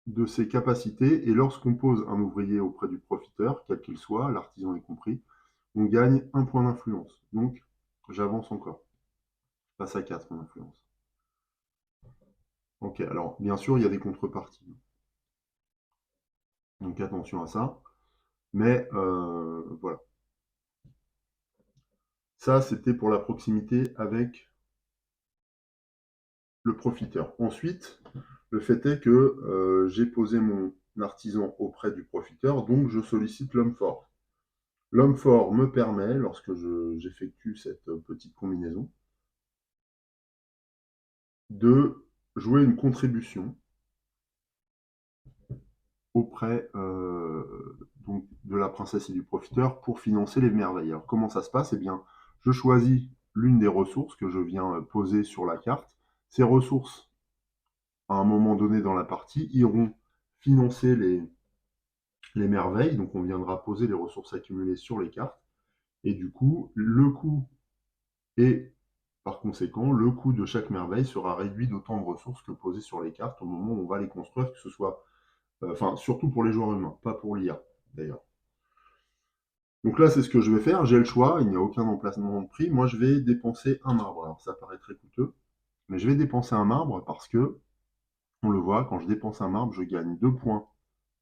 de ses capacités. Et lorsqu'on pose un ouvrier auprès du profiteur, quel qu'il soit, l'artisan y compris, on gagne 1 point d'influence. Donc, j'avance encore. Je passe à 4 en influence. Ok, alors, bien sûr, il y a des contreparties. Donc, attention à ça. Mais voilà. Ça, c'était pour la proximité avec le profiteur. Ensuite, le fait est que j'ai posé mon artisan auprès du profiteur, donc je sollicite l'homme fort. L'homme fort me permet, lorsque j'effectue cette petite combinaison, de jouer une contribution auprès donc de la princesse et du profiteur pour financer les merveilles. Alors comment ça se passe? Eh bien, je choisis l'une des ressources que je viens poser sur la carte. Ces ressources, à un moment donné dans la partie, iront financer les merveilles. Donc on viendra poser les ressources accumulées sur les cartes. Et du coup, le coût et par conséquent, le coût de chaque merveille sera réduit d'autant de ressources que posées sur les cartes au moment où on va les construire, que ce soit, enfin, surtout pour les joueurs humains, pas pour l'IA d'ailleurs. Donc là, c'est ce que je vais faire. J'ai le choix, il n'y a aucun emplacement de prix. Moi, je vais dépenser un marbre. Alors, ça paraît très coûteux, mais je vais dépenser un marbre parce que, on le voit, quand je dépense un marbre, je gagne 2 points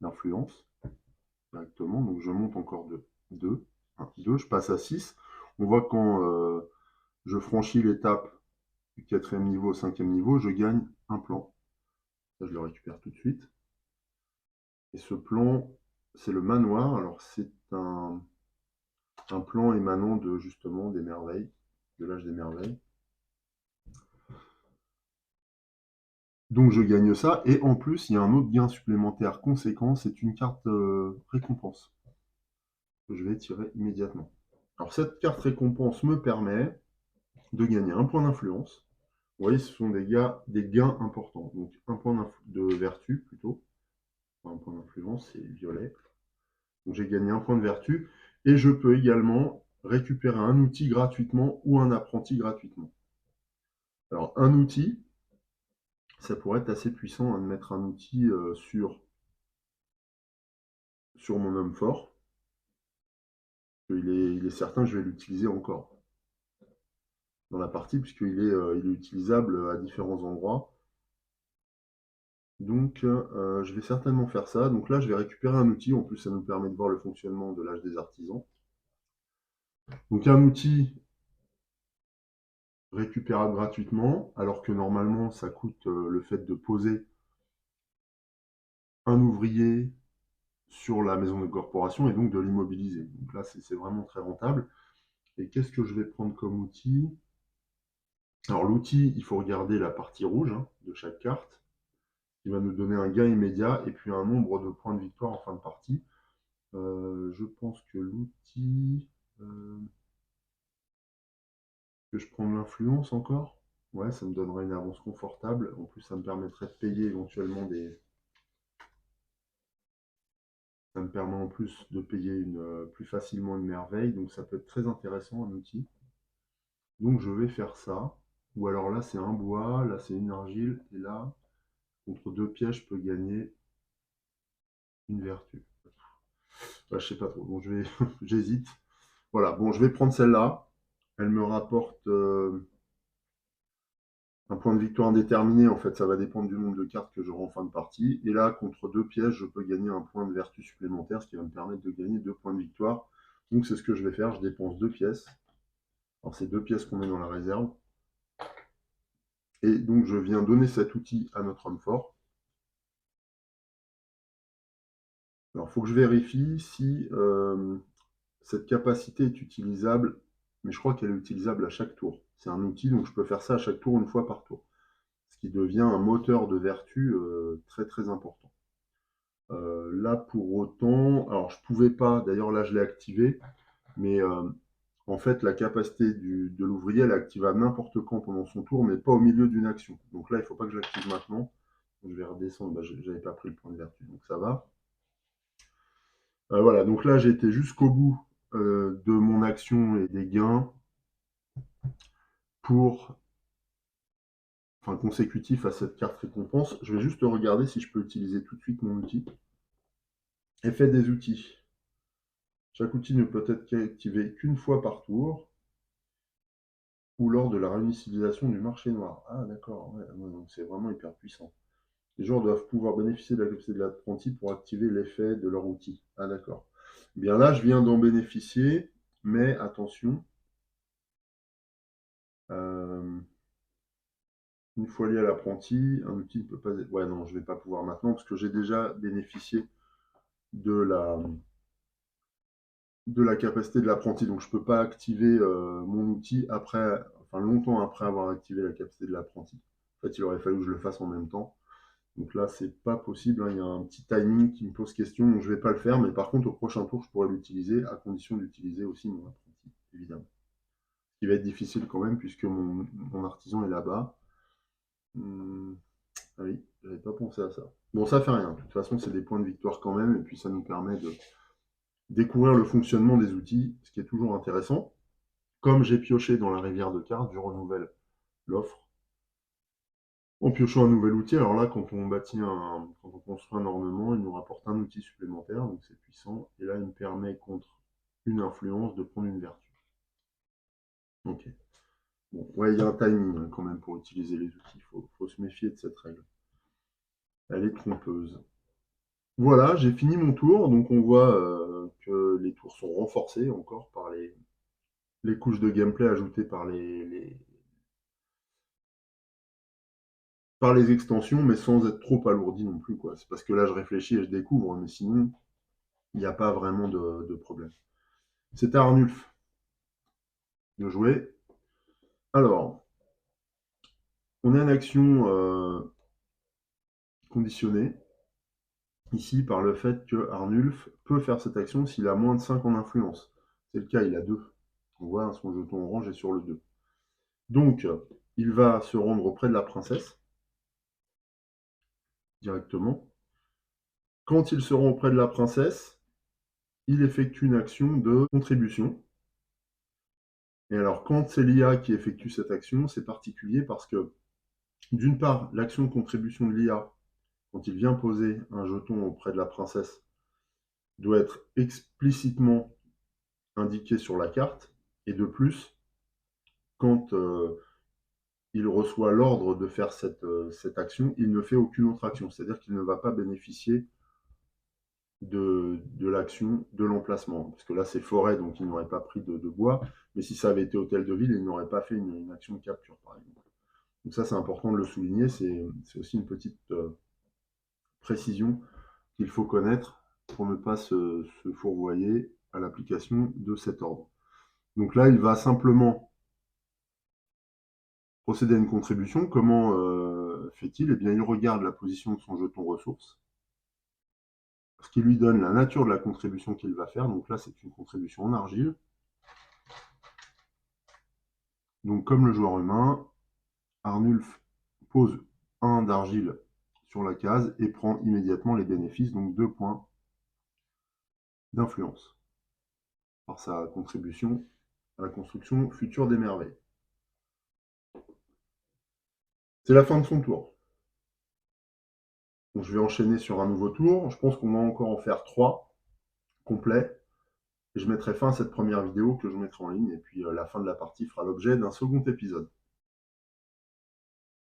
d'influence directement. Donc, je monte encore de 2. 2, je passe à 6. On voit que quand je franchis l'étape du 4e niveau au 5e niveau, je gagne un plan. Ça, je le récupère tout de suite. Et ce plan, c'est le manoir. Alors, c'est un plan émanant de justement des merveilles, de l'âge des merveilles. Donc je gagne ça, et en plus il y a un autre gain supplémentaire conséquent, c'est une carte récompense que je vais tirer immédiatement. Alors cette carte récompense me permet de gagner un point d'influence. Vous voyez, ce sont des gains importants. Donc un point de vertu plutôt, enfin, un point d'influence c'est violet. Donc j'ai gagné un point de vertu, et je peux également récupérer un outil gratuitement ou un apprenti gratuitement. Alors un outil, ça pourrait être assez puissant de mettre un outil sur mon homme fort. Il est certain que je vais l'utiliser encore dans la partie, puisqu'il est utilisable à différents endroits. Donc je vais certainement faire ça. Donc là, je vais récupérer un outil. En plus, ça nous permet de voir le fonctionnement de l'âge des artisans. Donc un outil récupérable gratuitement, alors que normalement, ça coûte le fait de poser un ouvrier sur la maison de corporation et donc de l'immobiliser. Donc là, c'est vraiment très rentable. Et qu'est-ce que je vais prendre comme outil? Alors l'outil, il faut regarder la partie rouge de chaque carte, qui va nous donner un gain immédiat et puis un nombre de points de victoire en fin de partie. Je pense que l'outil... que je prends de l'influence encore? Ouais, ça me donnerait une avance confortable. En plus, ça me permettrait de payer éventuellement des... Ça me permet en plus de payer plus facilement une merveille. Donc ça peut être très intéressant, un outil. Donc je vais faire ça. Ou alors là, c'est un bois, là, c'est une argile. Et là, contre 2 pièges, je peux gagner une vertu. Bah, je sais pas trop. Donc j'hésite. Voilà, bon, je vais prendre celle-là. Elle me rapporte un point de victoire indéterminé. En fait, ça va dépendre du nombre de cartes que j'aurai en fin de partie. Et là, contre 2 pièges, je peux gagner un point de vertu supplémentaire, ce qui va me permettre de gagner 2 points de victoire. Donc c'est ce que je vais faire. Je dépense 2 pièces. Alors c'est 2 pièces qu'on met dans la réserve. Et donc je viens donner cet outil à notre homme fort. Alors il faut que je vérifie si cette capacité est utilisable, mais je crois qu'elle est utilisable à chaque tour. C'est un outil, donc je peux faire ça à chaque tour, une fois par tour. Ce qui devient un moteur de vertu très très important. Là, pour autant, alors je pouvais pas, d'ailleurs là je l'ai activé, mais en fait la capacité de l'ouvrier, elle est activable n'importe quand pendant son tour, mais pas au milieu d'une action. Donc là, il ne faut pas que je l'active maintenant. Je vais redescendre, bah, j'avais pas pris le point de vertu, donc ça va. Voilà, donc là j'ai été jusqu'au bout de mon action et des gains pour, enfin consécutif à cette carte récompense. Je vais juste regarder si je peux utiliser tout de suite mon outil. Effet des outils. Chaque outil ne peut être activé qu'une fois par tour ou lors de la réinitialisation du marché noir. Ah d'accord, ouais, donc c'est vraiment hyper puissant. Les joueurs doivent pouvoir bénéficier de la capacité de l'apprenti pour activer l'effet de leur outil. Ah d'accord. Bien là, je viens d'en bénéficier, mais attention, euh, une fois lié à l'apprenti, un outil ne peut pas... Ouais non, je ne vais pas pouvoir maintenant parce que j'ai déjà bénéficié de la capacité de l'apprenti. Donc je ne peux pas activer mon outil après, enfin longtemps après avoir activé la capacité de l'apprenti. En fait, il aurait fallu que je le fasse en même temps. Donc là, c'est pas possible, hein. Il y a un petit timing qui me pose question, donc je vais pas le faire. Mais par contre, au prochain tour, je pourrais l'utiliser, à condition d'utiliser aussi mon apprenti, évidemment. Ce qui va être difficile quand même, puisque mon artisan est là-bas. Ah oui, j'avais pas pensé à ça. Bon, ça fait rien. De toute façon, c'est des points de victoire quand même, et puis ça nous permet de découvrir le fonctionnement des outils, ce qui est toujours intéressant. Comme j'ai pioché dans la rivière de cartes, je renouvelle l'offre en piochant un nouvel outil. Alors là, quand on construit un ornement, il nous rapporte un outil supplémentaire, donc c'est puissant. Et là, il me permet contre une influence de prendre une vertu. Ok. Bon, ouais, il y a un timing hein, quand même pour utiliser les outils. Faut se méfier de cette règle. Elle est trompeuse. Voilà, j'ai fini mon tour. Donc on voit que les tours sont renforcés encore par les couches de gameplay ajoutées par les extensions, mais sans être trop alourdi non plus, quoi. C'est parce que là, je réfléchis et je découvre, mais sinon, il n'y a pas vraiment de problème. C'est à Arnulf de jouer. Alors, on a une action conditionnée, ici, par le fait que Arnulf peut faire cette action s'il a moins de 5 en influence. C'est le cas, il a 2. On voit, hein, son jeton orange est sur le 2. Donc, il va se rendre auprès de la princesse, directement. Quand il se rend auprès de la princesse, il effectue une action de contribution. Et alors, quand c'est l'IA qui effectue cette action, c'est particulier parce que, d'une part, l'action de contribution de l'IA, quand il vient poser un jeton auprès de la princesse, doit être explicitement indiqué sur la carte. Et de plus, quand il reçoit l'ordre de faire cette action, il ne fait aucune autre action. C'est-à-dire qu'il ne va pas bénéficier de l'action de l'emplacement. Parce que là, c'est forêt, donc il n'aurait pas pris de bois. Mais si ça avait été hôtel de ville, il n'aurait pas fait une action de capture, par exemple. Donc ça, c'est important de le souligner. C'est aussi une petite précision qu'il faut connaître pour ne pas se fourvoyer à l'application de cet ordre. Donc là, il va simplement procéder à une contribution. Comment fait-il? Eh bien, il regarde la position de son jeton ressource, ce qui lui donne la nature de la contribution qu'il va faire. Donc là, c'est une contribution en argile. Donc comme le joueur humain, Arnulf pose 1 d'argile sur la case et prend immédiatement les bénéfices, donc 2 points d'influence par sa contribution à la construction future des merveilles. C'est la fin de son tour. Donc je vais enchaîner sur un nouveau tour. Je pense qu'on va encore en faire 3 complets. Et je mettrai fin à cette première vidéo que je mettrai en ligne. Et puis la fin de la partie fera l'objet d'un second épisode.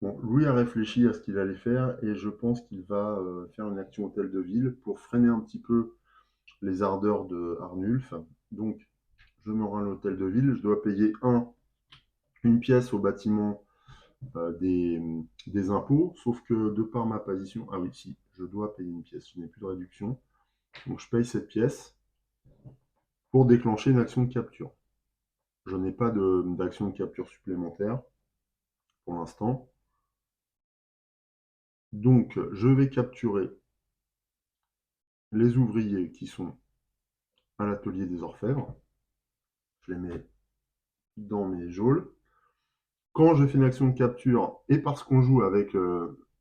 Bon, Louis a réfléchi à ce qu'il allait faire et je pense qu'il va faire une action hôtel de ville pour freiner un petit peu les ardeurs de Arnulf. Donc, je me rends à l'hôtel de ville. Je dois payer une pièce au bâtiment des impôts, sauf que de par ma position, ah oui, si, je dois payer une pièce, je n'ai plus de réduction. Donc, je paye cette pièce pour déclencher une action de capture. Je n'ai pas d'action de capture supplémentaire pour l'instant. Donc, je vais capturer les ouvriers qui sont à l'atelier des orfèvres. Je les mets dans mes geôles. Quand je fais une action de capture, et parce qu'on joue avec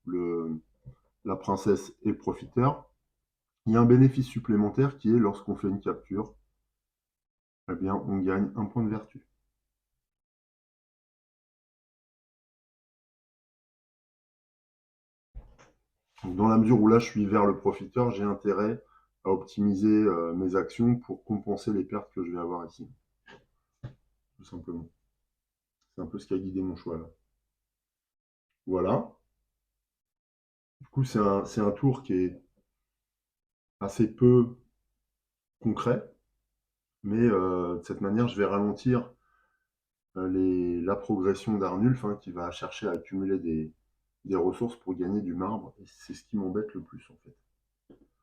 la princesse et le profiteur, il y a un bénéfice supplémentaire qui est lorsqu'on fait une capture, eh bien, on gagne un point de vertu. Donc, dans la mesure où là, je suis vers le profiteur, j'ai intérêt à optimiser mes actions pour compenser les pertes que je vais avoir ici. Tout simplement. C'est un peu ce qui a guidé mon choix là. Voilà. Du coup, c'est un tour qui est assez peu concret, mais de cette manière, je vais ralentir la progression d'Arnulf, hein, qui va chercher à accumuler des ressources pour gagner du marbre. Et c'est ce qui m'embête le plus, en fait.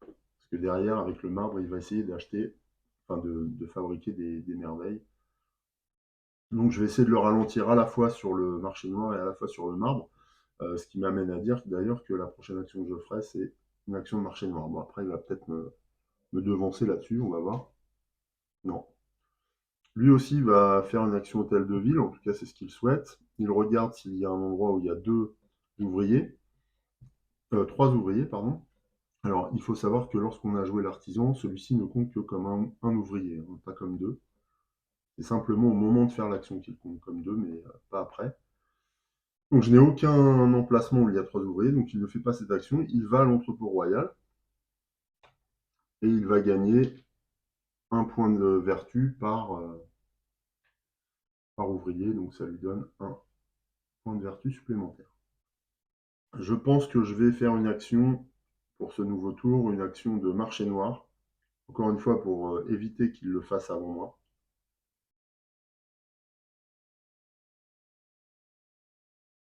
Parce que derrière, avec le marbre, il va essayer d'acheter, enfin de fabriquer des merveilles. Donc je vais essayer de le ralentir à la fois sur le marché noir et à la fois sur le marbre. Ce qui m'amène à dire d'ailleurs que la prochaine action que je ferai, c'est une action de marché noir. Bon, après, il va peut-être me devancer là-dessus, on va voir. Non. Lui aussi va faire une action hôtel de ville, en tout cas c'est ce qu'il souhaite. Il regarde s'il y a un endroit où il y a trois ouvriers, pardon. Alors, il faut savoir que lorsqu'on a joué l'artisan, celui-ci ne compte que comme un ouvrier, hein, pas comme deux. C'est simplement au moment de faire l'action qu'il compte comme deux, mais pas après. Donc je n'ai aucun emplacement où il y a trois ouvriers, donc il ne fait pas cette action. Il va à l'entrepôt royal et il va gagner un point de vertu par ouvrier, donc ça lui donne un point de vertu supplémentaire. Je pense que je vais faire une action pour ce nouveau tour, une action de marché noir, encore une fois pour éviter qu'il le fasse avant moi.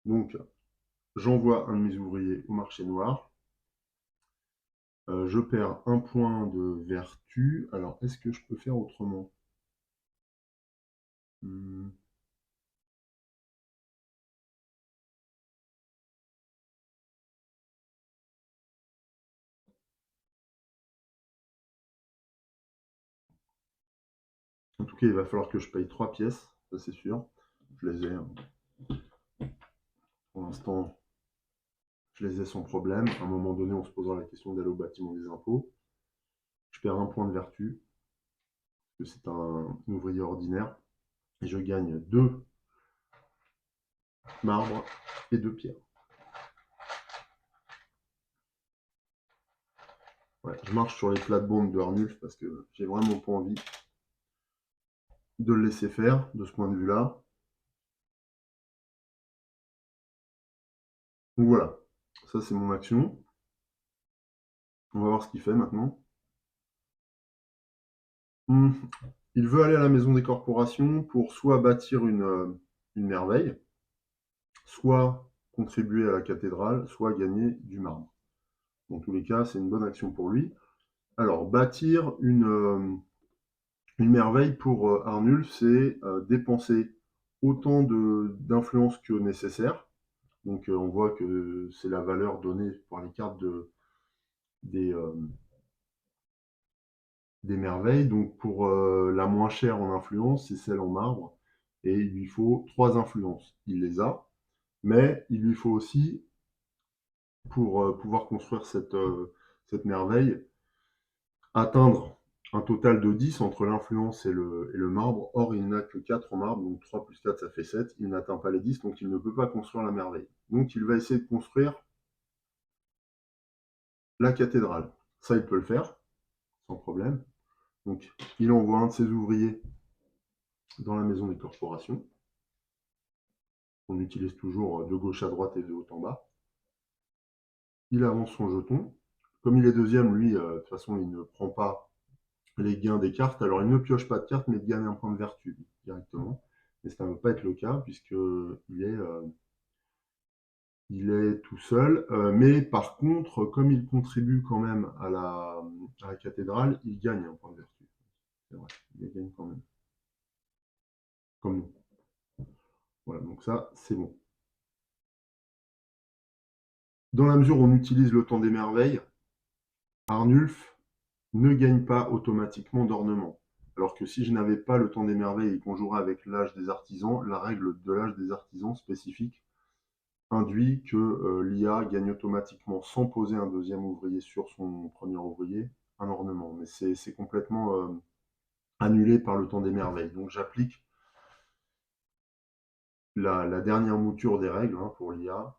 Donc j'envoie un de mes ouvriers au marché noir. Je perds un point de vertu. Alors, est-ce que je peux faire autrement? Hmm. En tout cas, il va falloir que je paye 3 pièces, ça c'est sûr. Je les ai, hein. Pour l'instant, je les ai sans problème. À un moment donné, on se posera la question d'aller au bâtiment des impôts. Je perds un point de vertu, parce que c'est un ouvrier ordinaire. Et je gagne 2 marbres et 2 pierres. Ouais, je marche sur les plates-bandes de Arnulf parce que j'ai vraiment pas envie de le laisser faire de ce point de vue-là. Donc voilà, ça c'est mon action. On va voir ce qu'il fait maintenant. Hmm. Il veut aller à la maison des corporations pour soit bâtir une merveille, soit contribuer à la cathédrale, soit gagner du marbre. Dans tous les cas, c'est une bonne action pour lui. Alors, bâtir une merveille pour Arnulf, c'est dépenser autant d'influence que nécessaire. Donc, on voit que c'est la valeur donnée par les cartes des, euh, des merveilles. Donc, pour la moins chère en influence, c'est celle en marbre. Et il lui faut 3 influences. Il les a, mais il lui faut aussi, pour pouvoir construire cette merveille, atteindre un total de 10 entre l'influence et le marbre. Or, il n'a que 4 en marbre, donc 3 plus 4, ça fait 7. Il n'atteint pas les 10, donc il ne peut pas construire la merveille. Donc, il va essayer de construire la cathédrale. Ça, il peut le faire, sans problème. Donc, il envoie un de ses ouvriers dans la maison des corporations. On utilise toujours de gauche à droite et de haut en bas. Il avance son jeton. Comme il est deuxième, lui, de toute façon, il ne prend pas les gains des cartes. Alors, il ne pioche pas de cartes, mais il gagne un point de vertu directement. Mais ça ne va pas être le cas, puisqu'il est tout seul. Mais par contre, comme il contribue quand même à la cathédrale, il gagne un point de vertu. C'est vrai, il gagne quand même. Comme nous. Voilà, donc ça, c'est bon. Dans la mesure où on utilise le temps des merveilles, Arnulf ne gagne pas automatiquement d'ornement. Alors que si je n'avais pas le temps des merveilles et qu'on jouerait avec l'âge des artisans, la règle de l'âge des artisans spécifique induit que l'IA gagne automatiquement, sans poser un deuxième ouvrier sur son premier ouvrier, un ornement. Mais c'est complètement annulé par le temps des merveilles. Donc j'applique la dernière mouture des règles, hein, pour l'IA,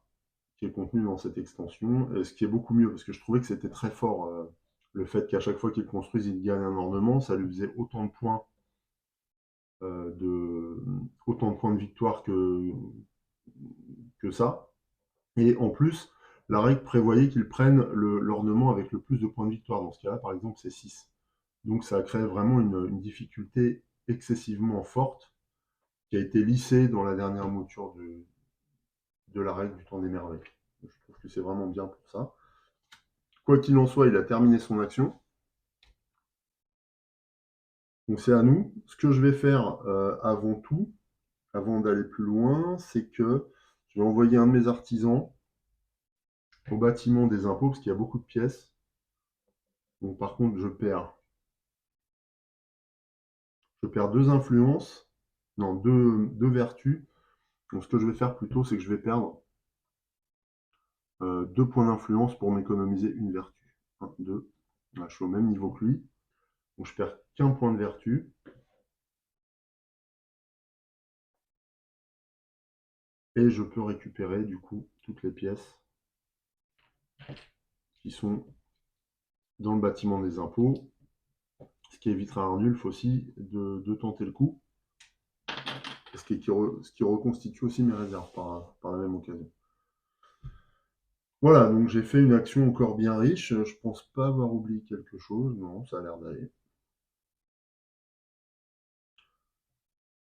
qui est contenue dans cette extension, et ce qui est beaucoup mieux, parce que je trouvais que c'était très fort, le fait qu'à chaque fois qu'il construise, il gagne un ornement, ça lui faisait autant de points de victoire que ça. Et en plus, la règle prévoyait qu'il prenne l'ornement avec le plus de points de victoire. Dans ce cas-là, par exemple, c'est 6. Donc ça a créé vraiment une difficulté excessivement forte qui a été lissée dans la dernière mouture de la règle du temps des merveilles. Je trouve que c'est vraiment bien pour ça. Quoi qu'il en soit, il a terminé son action. Donc c'est à nous. Ce que je vais faire avant tout, avant d'aller plus loin, c'est que Je vais envoyer un de mes artisans au bâtiment des impôts, parce qu'il y a beaucoup de pièces. Donc par contre, je perds deux influences, non, deux vertus. Donc ce que je vais faire plutôt, c'est que je vais perdre 2 points d'influence pour m'économiser une vertu. 1, 2. Là, je suis au même niveau que lui. Donc je perds qu'un point de vertu. Et je peux récupérer du coup toutes les pièces qui sont dans le bâtiment des impôts. Ce qui évitera à Arnulf aussi de tenter le coup. Ce qui reconstitue aussi mes réserves par la même occasion. Voilà, donc j'ai fait une action encore bien riche. Je pense pas avoir oublié quelque chose. Non, ça a l'air d'aller.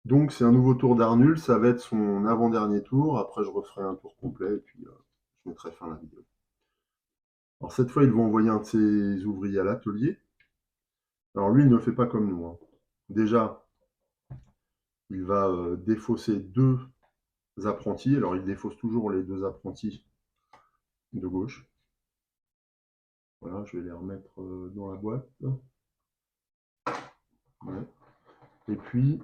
Donc c'est un nouveau tour d'Arnulf. Ça va être son avant-dernier tour. Après, je referai un tour complet et puis je mettrai fin à la vidéo. Alors cette fois, ils vont envoyer un de ses ouvriers à l'atelier. Alors lui, il ne fait pas comme nous, hein. Déjà, il va défausser 2 apprentis. Alors il défausse toujours les 2 apprentis de gauche. Voilà, je vais les remettre dans la boîte. Ouais. Et puis,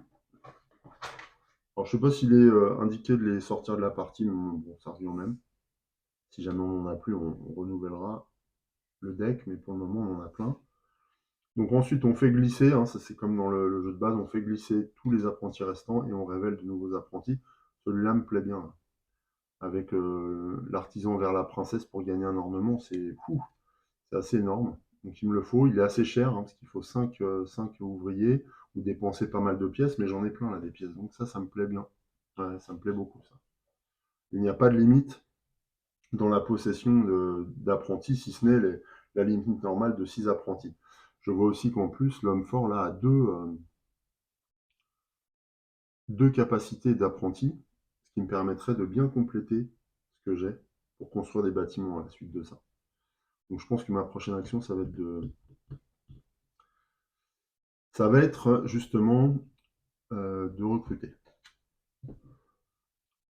alors je sais pas s'il est indiqué de les sortir de la partie, mais bon, ça revient au même. Si jamais on n'en a plus, on renouvellera le deck, mais pour le moment, on en a plein. Donc ensuite, on fait glisser, hein, ça c'est comme dans le jeu de base, on fait glisser tous les apprentis restants et on révèle de nouveaux apprentis. Celui-là me plaît bien, là. Avec l'artisan vers la princesse pour gagner un ornement, c'est assez énorme. Donc il me le faut, il est assez cher, hein, parce qu'il faut 5 ouvriers, ou dépenser pas mal de pièces, mais j'en ai plein là des pièces, donc ça me plaît bien. Ouais, ça me plaît beaucoup ça. Il n'y a pas de limite dans la possession d'apprentis, si ce n'est la limite normale de 6 apprentis. Je vois aussi qu'en plus, l'homme fort là a deux capacités d'apprentis, ce qui me permettrait de bien compléter ce que j'ai pour construire des bâtiments à la suite de ça. Donc je pense que ma prochaine action, ça va être justement de recruter.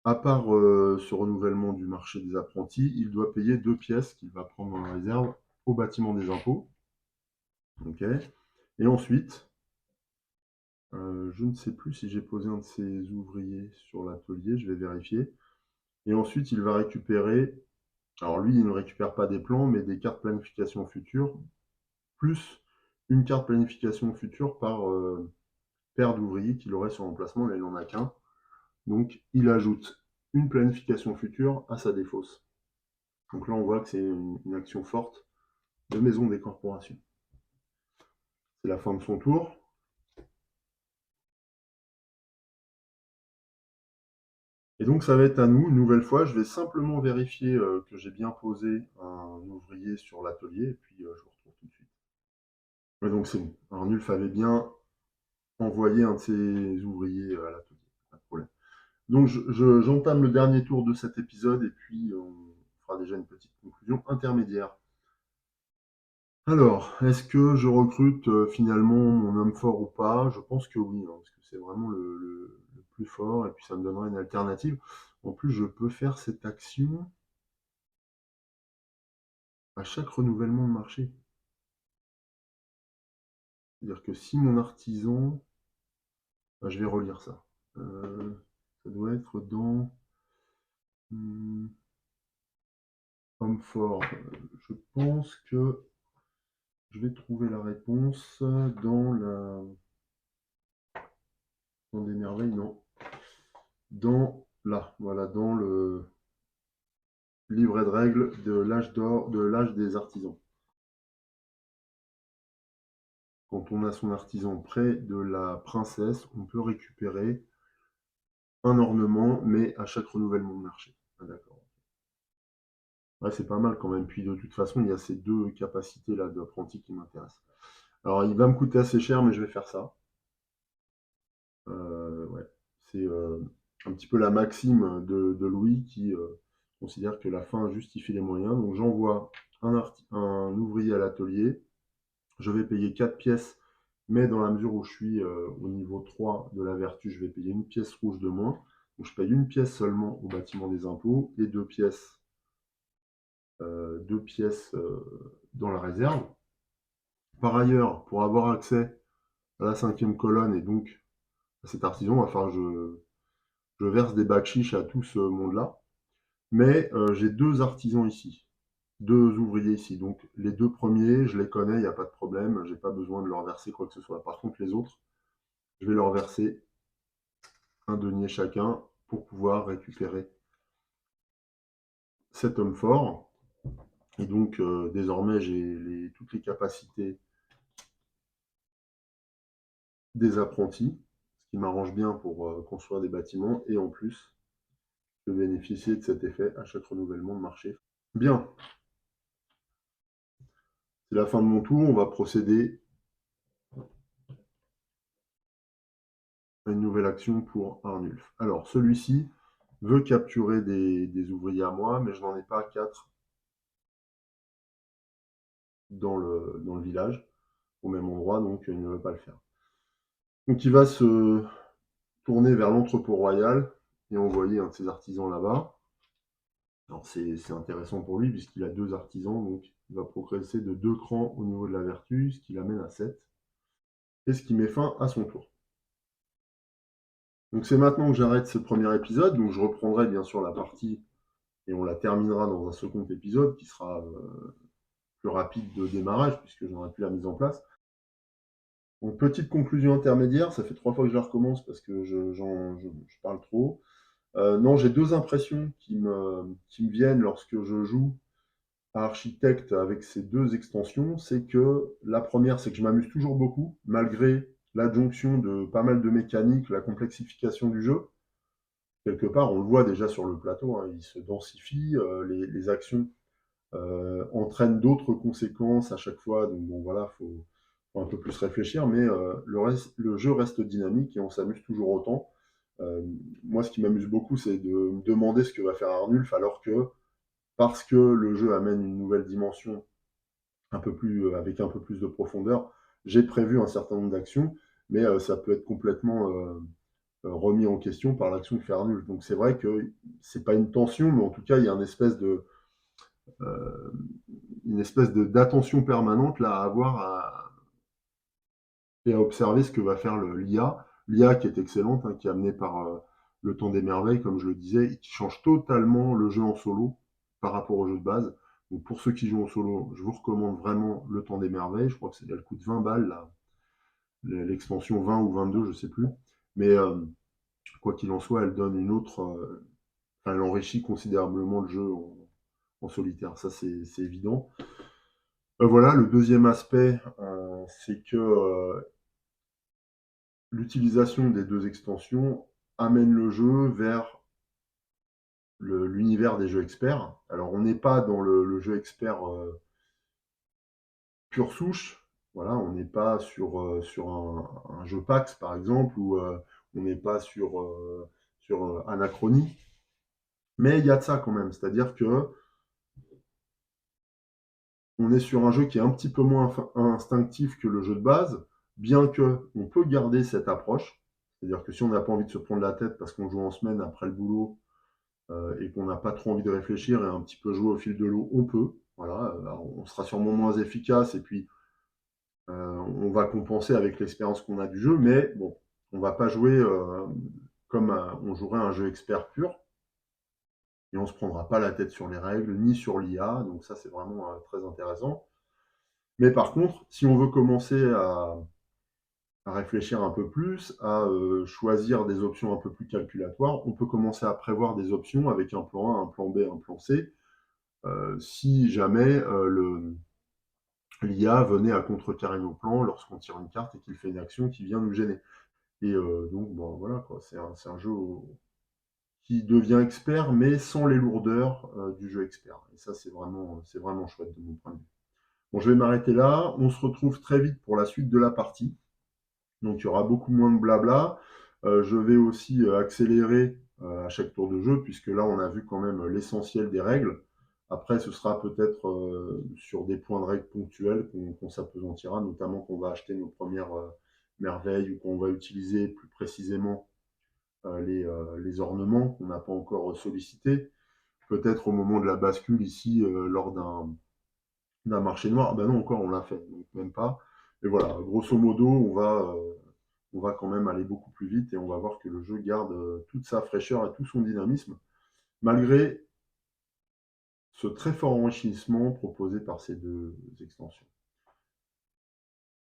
À part ce renouvellement du marché des apprentis, il doit payer 2 pièces qu'il va prendre en réserve au bâtiment des impôts. Ok. Et ensuite, je ne sais plus si j'ai posé un de ses ouvriers sur l'atelier, je vais vérifier. Et ensuite, il va récupérer, alors lui, il ne récupère pas des plans, mais des cartes planification future, plus une carte planification future par paire d'ouvriers qu'il aurait sur emplacement, là il n'en a qu'un. Donc il ajoute une planification future à sa défausse. Donc là on voit que c'est une action forte de maison des corporations. C'est la fin de son tour. Et donc ça va être à nous, une nouvelle fois, je vais simplement vérifier que j'ai bien posé un ouvrier sur l'atelier, et puis je vous retrouve tout de suite. Ouais, donc c'est bon. Arnulf avait bien envoyé un de ses ouvriers à l'atelier, pas de problème. Donc j'entame le dernier tour de cet épisode, et puis on fera déjà une petite conclusion intermédiaire. Alors, est-ce que je recrute finalement mon homme fort ou pas? Je pense que oui, hein, parce que c'est vraiment le plus fort, et puis ça me donnera une alternative. En plus, je peux faire cette action à chaque renouvellement de marché. C'est-à-dire que si mon artisan... je vais relire ça. Ça doit être dans homme fort. Je pense que je vais trouver la réponse dans des merveilles, non. Dans là, voilà, dans le livret de règles de l'âge d'or, de l'âge des artisans. Quand on a son artisan près de la princesse, on peut récupérer un ornement, mais à chaque renouvellement de marché. Ah, d'accord. Ouais, c'est pas mal quand même. Puis de toute façon, il y a ces 2 capacités-là d'apprenti qui m'intéressent. Alors, il va me coûter assez cher, mais je vais faire ça. Ouais. C'est un petit peu la maxime de Louis qui considère que la fin justifie les moyens. Donc, j'envoie un ouvrier à l'atelier. Je vais payer 4 pièces, mais dans la mesure où je suis au niveau 3 de la vertu, je vais payer une pièce rouge de moins. Donc, je paye une pièce seulement au bâtiment des impôts et deux pièces dans la réserve. Par ailleurs, pour avoir accès à la cinquième colonne et donc à cet artisan, enfin, je verse des bakchiches à tout ce monde-là. Mais j'ai deux artisans ici, deux ouvriers ici. Donc les deux premiers, je les connais, il n'y a pas de problème, j'ai pas besoin de leur verser quoi que ce soit. Par contre, les autres, je vais leur verser un denier chacun pour pouvoir récupérer cet homme fort. Et donc désormais, j'ai toutes les capacités des apprentis, ce qui m'arrange bien pour construire des bâtiments. Et en plus, de bénéficier de cet effet à chaque renouvellement de marché. Bien, c'est la fin de mon tour. On va procéder à une nouvelle action pour Arnulf. Alors, celui-ci veut capturer des ouvriers à moi, mais je n'en ai pas 4 dans le village, au même endroit, donc il ne veut pas le faire. Donc il va se tourner vers l'entrepôt royal et envoyer un de ses artisans là-bas. Alors c'est intéressant pour lui puisqu'il a deux artisans, donc il va progresser de 2 crans au niveau de la vertu, ce qui l'amène à 7, et ce qui met fin à son tour. Donc c'est maintenant que j'arrête ce premier épisode, donc je reprendrai bien sûr la partie et on la terminera dans un second épisode qui sera plus rapide de démarrage puisque j'aurai plus la mise en place. Donc petite conclusion intermédiaire, ça fait 3 fois que je la recommence parce que je parle trop. Non, j'ai deux impressions qui me viennent lorsque je joue à Architecte avec ces deux extensions. C'est que la première, c'est que je m'amuse toujours beaucoup, malgré l'adjonction de pas mal de mécaniques, la complexification du jeu. Quelque part, on le voit déjà sur le plateau, hein, il se densifie, les actions entraînent d'autres conséquences à chaque fois. Donc bon, voilà, faut un peu plus réfléchir, mais le jeu reste dynamique et on s'amuse toujours autant. Euh, Moi, ce qui m'amuse beaucoup, c'est de me demander ce que va faire Arnulf, alors que parce que le jeu amène une nouvelle dimension un peu plus, avec un peu plus de profondeur, j'ai prévu un certain nombre d'actions, mais ça peut être complètement remis en question par l'action que fait Arnulf. Donc c'est vrai que c'est pas une tension, mais en tout cas, il y a euh, une espèce d'attention permanente là, à avoir et à observer ce que va faire l'IA. L'IA qui est excellente, hein, qui est amenée par le temps des merveilles, comme je le disais, et qui change totalement le jeu en solo par rapport au jeu de base. Donc pour ceux qui jouent en solo, je vous recommande vraiment le temps des merveilles. Je crois que elle coûte 20 balles, là, l'extension 20 ou 22, je ne sais plus. Mais quoi qu'il en soit, elle donne une autre. Elle enrichit considérablement le jeu en solitaire. Ça, c'est évident. Voilà, le deuxième aspect, c'est que l'utilisation des deux extensions amène le jeu vers l'univers des jeux experts. Alors, on n'est pas dans le jeu expert pure souche. Voilà, on n'est pas sur un jeu PAX, par exemple, ou on n'est pas sur Anachronie. Mais il y a de ça quand même. C'est-à-dire que on est sur un jeu qui est un petit peu moins instinctif que le jeu de base, bien que on peut garder cette approche. C'est-à-dire que si on n'a pas envie de se prendre la tête parce qu'on joue en semaine après le boulot et qu'on n'a pas trop envie de réfléchir et un petit peu jouer au fil de l'eau, on peut. Voilà, on sera sûrement moins efficace et puis on va compenser avec l'expérience qu'on a du jeu, mais bon, on va pas jouer comme on jouerait un jeu expert pur et on se prendra pas la tête sur les règles ni sur l'IA, donc ça c'est vraiment très intéressant. Mais par contre, si on veut commencer à réfléchir un peu plus, à choisir des options un peu plus calculatoires, on peut commencer à prévoir des options avec un plan A, un plan B, un plan C, si jamais l'IA venait à contrecarrer nos plans lorsqu'on tire une carte et qu'il fait une action qui vient nous gêner. Et donc, bon, voilà, quoi, c'est un jeu qui devient expert, mais sans les lourdeurs du jeu expert. Et ça, c'est vraiment chouette de mon point de vue. Bon, je vais m'arrêter là. On se retrouve très vite pour la suite de la partie. Donc, il y aura beaucoup moins de blabla. Je vais aussi accélérer à chaque tour de jeu, puisque là, on a vu quand même l'essentiel des règles. Après, ce sera peut-être sur des points de règles ponctuels qu'on s'apesantira, notamment qu'on va acheter nos premières merveilles ou qu'on va utiliser plus précisément les ornements qu'on n'a pas encore sollicités. Peut-être au moment de la bascule ici, lors d'un marché noir. Ah ben non, encore, on l'a fait, donc même pas. Et voilà, grosso modo, on va quand même aller beaucoup plus vite et on va voir que le jeu garde toute sa fraîcheur et tout son dynamisme, malgré ce très fort enrichissement proposé par ces deux extensions.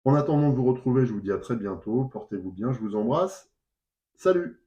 En attendant de vous retrouver, je vous dis à très bientôt. Portez-vous bien, je vous embrasse. Salut!